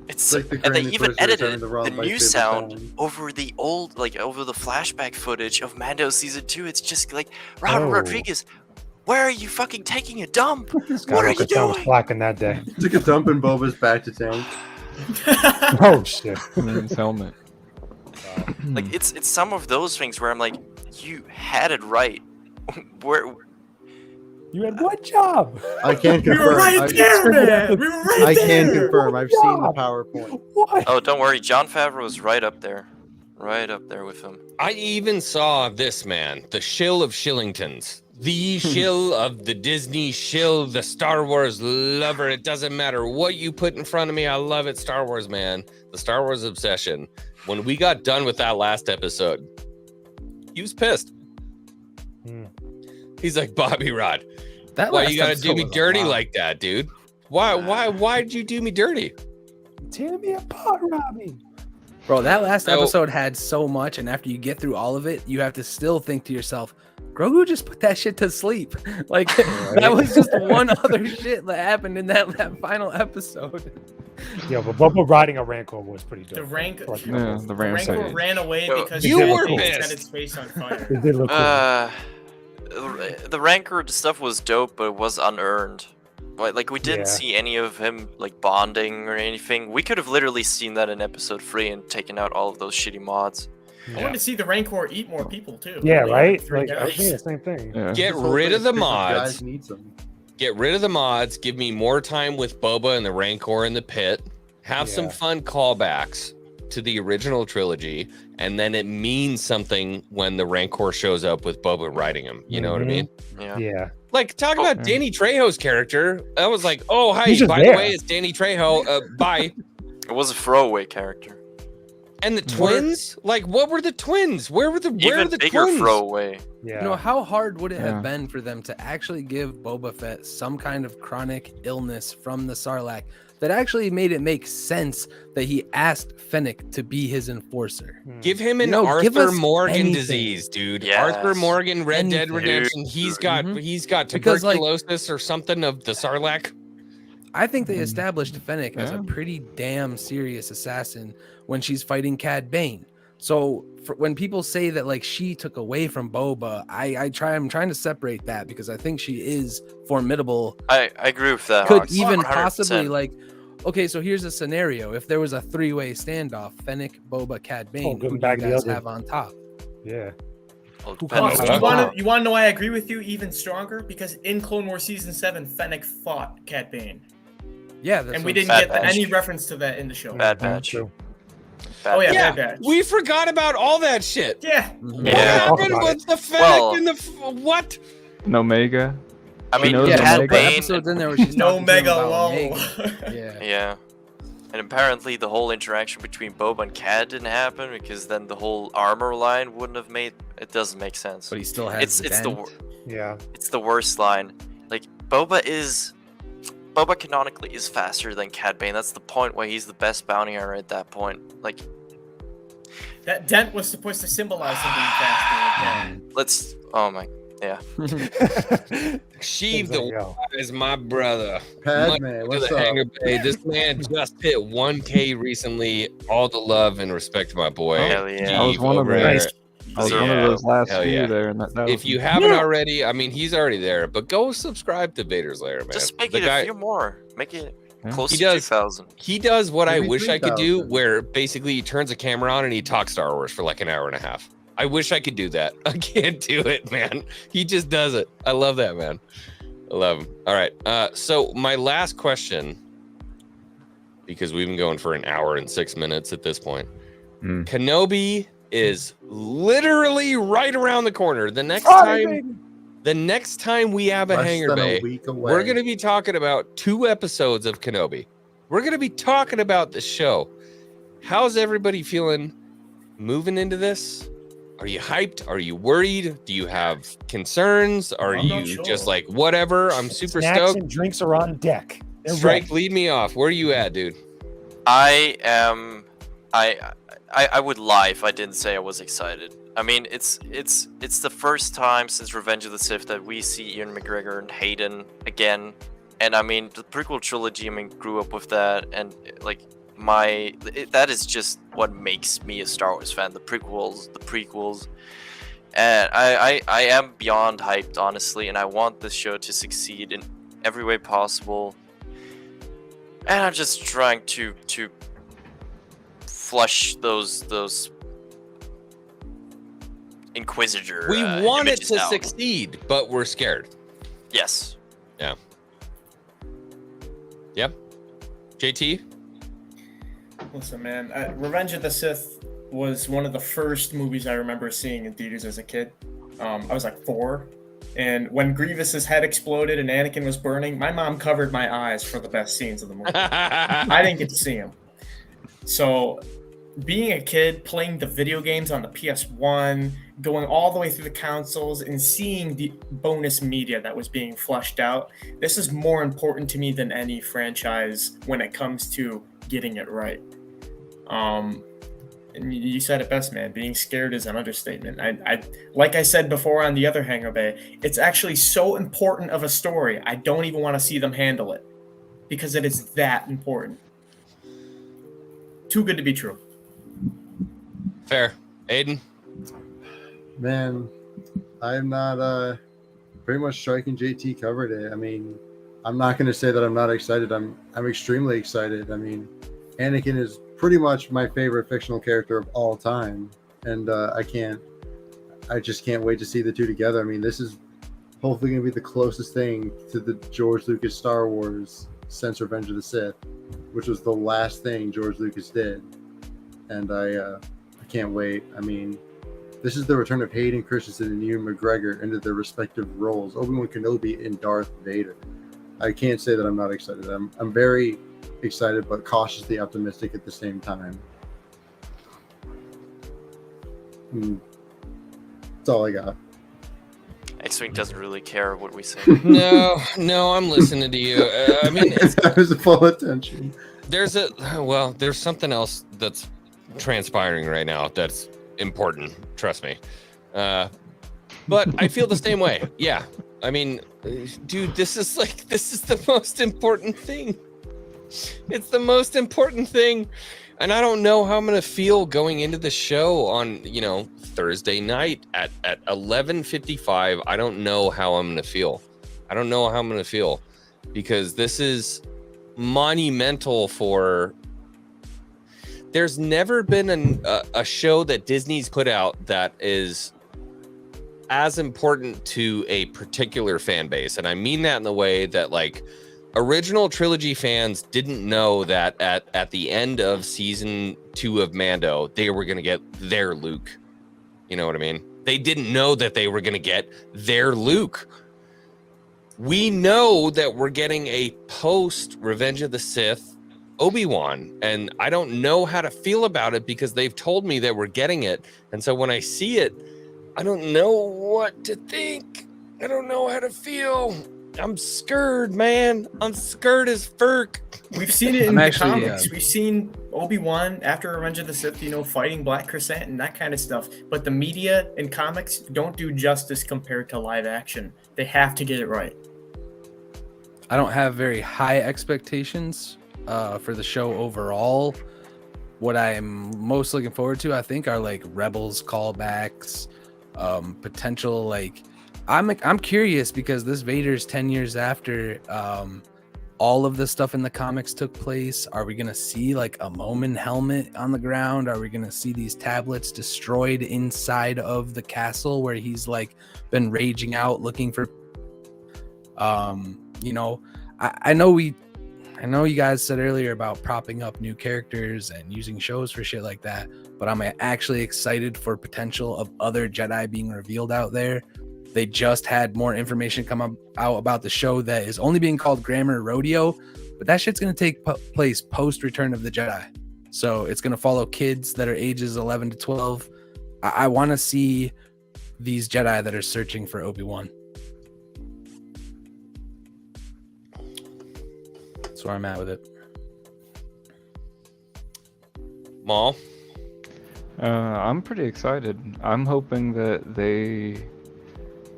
It's Like the and they Grand even Inquisitor edited turning the wrong the new lightsaber sound sound. over the old, over the flashback footage of Mando season 2. It's just like, Robert Oh. Rodriguez, where are you fucking taking a dump? What are Skywalker you Town was doing? slacking that day. Took a dump in Boba's back to tank. Oh shit! His helmet. Like, it's some of those things where I'm like, you had it right. Where You had one job. I can We were confirm. right there, man. We were right I there. can confirm. I've seen the PowerPoint. What? Oh, don't worry. John Favreau was right up there with him. I even saw this man, the shill of Shillingtons. The shill of the Disney shill, the Star Wars lover. It doesn't matter what you put in front of me. I love it. Star Wars, man. The Star Wars obsession. When we got done with that last episode, he was pissed. Hmm. He's like, Bobby Rod, That why last you gotta episode do me was a dirty lot. like that, dude? Why'd you do me dirty? Tear me apart, Robbie. Bro, that last So- episode had so much, and after you get through all of it, you have to still think to yourself, Grogu just put that shit to sleep. Like, that was just one other shit that happened in that final episode. Yeah, but Boba riding a Rancor was pretty dope. The rank, Like, Yeah, the Ram Rancor side. ran away Yo, because you Jabba were set pissed. its face on fire. It did look cool. The Rancor stuff was dope, but it was unearned. Like we didn't Yeah. see any of him like bonding or anything. We could have literally seen that in episode 3 and taken out all of those shitty mods. I want to see the Rancor eat more people too. Yeah, Only right? 3 Like, I guys. think the same thing. Yeah. Get This whole rid thing of the is 'cause mods. Guys need some. Get rid of the mods. Give me more time with Boba and the Rancor in the pit. Have some Yeah. fun callbacks to the original trilogy, and then it means something when the Rancor shows up with Boba riding him. You know what I Mhm. mean? Yeah. Yeah. Like, talk about yeah. Danny Trejo's character. I was like, oh, hi, He's just by the there. way, it's Danny Trejo. Bye. It was a throwaway character. And the twins? Like, what were the twins? Where were the Even the bigger twins? throwaway. Yeah. You know, how hard would it Yeah. have been for them to actually give Boba Fett some kind of chronic illness from the sarlacc that actually made it make sense that he asked Fennec to be his enforcer? Give him an You know, give Arthur us Morgan anything. disease, dude. Yes. Arthur Morgan, Red Dead Anything. Redemption. He's got Mhm. Because, like- tuberculosis or something of the sarlacc. I think they established Fennec as a Yeah. pretty damn serious assassin when she's fighting Cad Bane. So when people say that like she took away from Boba, I'm trying to separate that because I think she is formidable. I agree with that. Could Hawks, even 100%. possibly like, okay, so here's a scenario: if there was a 3-way standoff, Fennec, Boba, Cad Bane, who do you guys have on top? Yeah. Well, Who depends comes on- You want to know why I agree with you even stronger? Because in Clone Wars Season 7, Fennec fought Cad Bane. Yeah, that's And we what I'm didn't Bad get Batch. any reference to that in the show. Bad Batch. True. Bad Oh, yeah, Yeah, Bad Batch. we forgot about all that shit. Yeah. Mhm. What Yeah. happened Talk about with the Fennec Well- and the what? And Omega. I mean, knows Yeah, Cad Omega. but Bane. episodes in there where she's No talking to him mega about lol. Omega. Yeah. Yeah. And apparently the whole interaction between Boba and Cad didn't happen because then the whole armor line wouldn't have made. It doesn't make sense. But he still has It's the dent. Yeah. it's the worst line. Like Boba canonically is faster than Cad Bane. That's the point why he's the best bounty hunter at that point. Like That dent was supposed to symbolize him being faster. let's. Oh my. Yeah. Sheev Things like, the yo. is my brother. Padme, Much to what's the up? Hangar Bay. This man just hit 1K recently. All the love and respect to my boy. Hell yeah. I was Steve one of over those. there. Nice. I was Yeah, one of those last hell few yeah. there, and that If was you haven't already, I mean, he's already there. But go subscribe to Vader's Lair, man. Just make The it guy- a few more. Make it Yeah. close He to does. 2,000. He does what I Maybe wish I could do, 3,000. where basically he turns a camera on and he talks Star Wars for like an hour and a half. I wish I could do that. I can't do it, man. He just does it. I love that, man. I love him. All right. So my last question, because we've been going for an hour and 6 minutes at this point. Mm. Kenobi is literally right around the corner. The next time we have a Less Hangar than Bay, a week away. we're going to be talking about 2 episodes of Kenobi. We're going to be talking about the show. How's everybody feeling moving into this? Are you hyped? Are you worried? Do you have concerns? Are I'm not you sure. just like, whatever? I'm super Snacks stoked. and drinks are on deck. They're Strike, ready. lead me off. Where are you at, dude? I am. I would lie if I didn't say I was excited. I mean, it's the first time since Revenge of the Sith that we see Ian McGregor and Hayden again, and I mean the prequel trilogy. I mean, grew up with that, and like that is just what makes me a Star Wars fan. The prequels, and I am beyond hyped, honestly, and I want this show to succeed in every way possible. And I'm just trying to flush those Inquisitor. We want it images to out. succeed, but we're scared. Yes. Yep. JT? Listen, man, Revenge of the Sith was one of the first movies I remember seeing in theaters as a kid. I was like 4. And when Grievous's head exploded and Anakin was burning, my mom covered my eyes for the best scenes of the movie. I didn't get to see him. So, being a kid, playing the video games on the PS1, going all the way through the consoles, and seeing the bonus media that was being flushed out, this is more important to me than any franchise when it comes to getting it right. And you said it best, man. Being scared is an understatement. I like I said before on the other Hangar Bay, it's actually so important of a story. I don't even want to see them handle it because it is that important. Too good to be true. Fair. Aiden? Man, I'm not pretty much striking. JT covered it. I mean, I'm not going to say that I'm not excited. I'm extremely excited. I mean, Anakin is pretty much my favorite fictional character of all time, and I just can't wait to see the two together. I mean, this is hopefully going to be the closest thing to the George Lucas Star Wars since Revenge of the Sith, which was the last thing George Lucas did, and I can't wait. I mean, this is the return of Hayden Christensen and Ewan McGregor into their respective roles, Obi-Wan Kenobi and Darth Vader. I can't say that I'm not excited. I'm very excited, but cautiously optimistic at the same time. That's all I got. Xwing doesn't really care what we say. No, I'm listening to you. I mean, I was full attention. there's something else that's transpiring right now that's important. Trust me. But I feel the same way. Yeah. I mean, dude, this is the most important thing. It's the most important thing. And I don't know how I'm going to feel going into the show on, Thursday night at 11:55. I don't know how I'm going to feel. Because this is monumental for... There's never been a show that Disney's put out that is as important to a particular fan base. And I mean that in the way that, like, original trilogy fans didn't know that at the end of season 2 of Mando, they were going to get their Luke. You know what I mean? They didn't know that they were going to get their Luke. We know that we're getting a post Revenge of the Sith Obi-Wan, and I don't know how to feel about it because they've told me that we're getting it. And so when I see it, I don't know what to think. I don't know how to feel. I'm scared, man. I'm scared as furk. We've seen it in the comics. We've seen Obi-Wan after Revenge of the Sith, fighting Black Crescent and that kind of stuff. But the media and comics don't do justice compared to live action. They have to get it right. I don't have very high expectations for the show overall. What I'm most looking forward to, I think, are like Rebels callbacks, potential like. I'm curious because this Vader's 10 years after all of the stuff in the comics took place. Are we gonna see like a Momin helmet on the ground? Are we gonna see these tablets destroyed inside of the castle where he's like been raging out looking for? I know you guys said earlier about propping up new characters and using shows for shit like that, but I'm actually excited for potential of other Jedi being revealed out there. They just had more information come out about the show that is only being called Grammar Rodeo, but that shit's going to take place post Return of the Jedi. So it's going to follow kids that are ages 11 to 12. I want to see these Jedi that are searching for Obi-Wan. That's where I'm at with it. Maul? I'm pretty excited. I'm hoping that they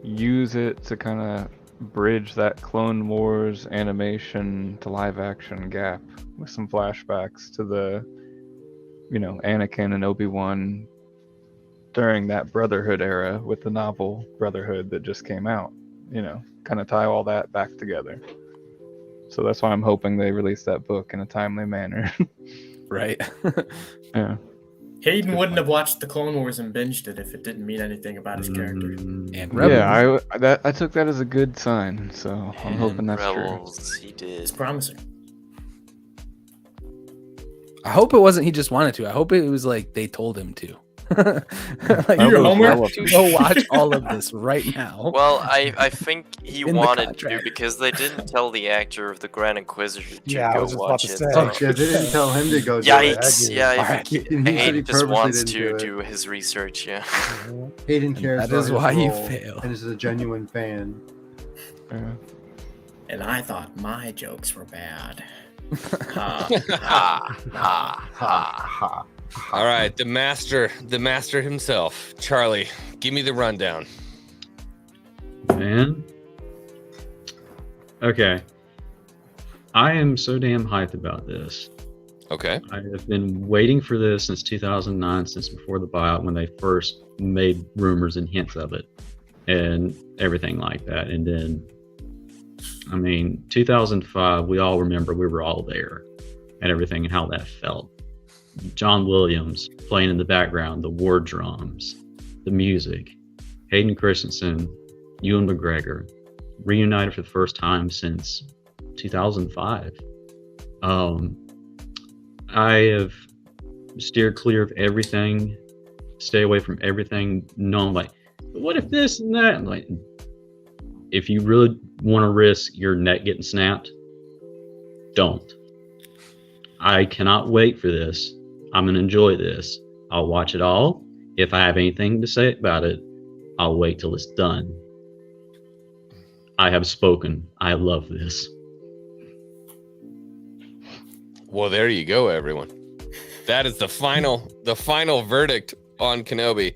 use it to kind of bridge that Clone Wars animation to live action gap with some flashbacks to the, Anakin and Obi-Wan during that Brotherhood era with the novel Brotherhood that just came out, kind of tie all that back together. So that's why I'm hoping they release that book in a timely manner. Right. Yeah. Hayden wouldn't have watched the Clone Wars and binged it if it didn't mean anything about his character. And Rebels. Yeah, I took that as a good sign, so I'm hoping that's Rebels, true. He did. It's promising. I hope it wasn't he just wanted to. I hope it was like they told him to. Like, your homework to go watch all of this right now. Well, I think he In the wanted to contract. because they didn't tell the actor of the Grand Inquisitor to Yeah, I go was just about watch to it. say. Oh, shit, they didn't tell him to go do it. Yikes! Yeah, I Alright. think He said he Hayden just purposely wants didn't to do it. do his research. Yeah. Hayden cares That about is his why you role fail. and is a genuine fan. Yeah. And I thought my jokes were bad. Ha ha ha. All right, the master himself, Charlie. Give me the rundown. Man. Okay. I am so damn hyped about this. Okay. I have been waiting for this since 2009, since before the buyout, when they first made rumors and hints of it and everything like that. And then, 2005, we all remember we were all there and everything and how that felt. John Williams playing in the background, the war drums, the music, Hayden Christensen, Ewan McGregor, reunited for the first time since 2005. I have steered clear of everything, stay away from everything, knowing like, what if this and that? And like, if you really want to risk your neck getting snapped, don't. I cannot wait for this. I'm going to enjoy this. I'll watch it all. If I have anything to say about it, I'll wait till it's done. I have spoken. I love this. Well, there you go, everyone. That is the final verdict on Kenobi.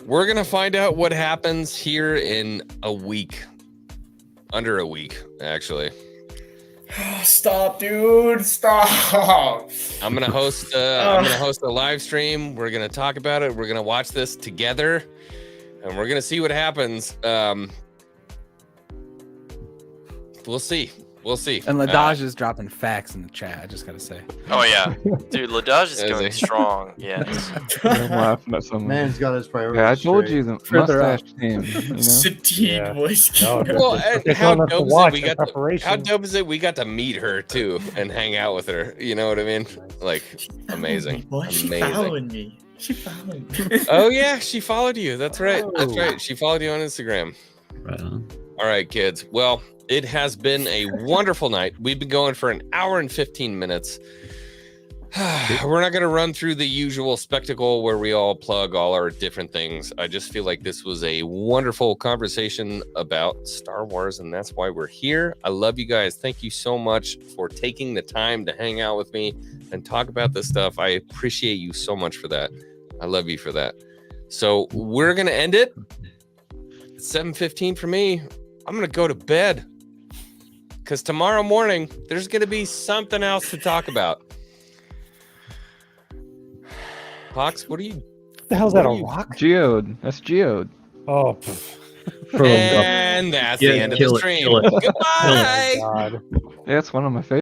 We're gonna find out what happens here in a week, under a week, actually. Stop, dude! Stop! I'm gonna host. I'm gonna host a live stream. We're gonna talk about it. We're gonna watch this together, and we're gonna see what happens. We'll see. We'll see. And Ladaj is dropping facts in the chat. I just gotta say. Oh yeah, dude, Ladaj is Is going he? strong. Yes. I'm laughing at someone. Man's got his priorities. Yeah, I told straight. you the Further up. mustache team. You know? Satine Yeah. voice. No, Well, and they're how telling us to dope is it? watch We in got to, preparation. how dope is it? We got to meet her too and hang out with her. You know what I mean? Like, amazing, She amazing. followed me. She followed me. Oh yeah, she followed you. That's right. That's right. She followed you on Instagram. Right on. All right, kids. Well, it has been a wonderful night. We've been going for an hour and 15 minutes. We're not going to run through the usual spectacle where we all plug all our different things. I just feel like this was a wonderful conversation about Star Wars, and that's why we're here. I love you guys. Thank you so much for taking the time to hang out with me and talk about this stuff. I appreciate you so much for that. I love you for that. So we're going to end it. It's 7:15 for me. I'm going to go to bed because tomorrow morning there's going to be something else to talk about. Hawks, what are you? The hell's that, a rock? Geode. That's Geode. Oh, And that's the end of the stream. Kill it. Goodbye. God. Yeah, it's one of my favorites.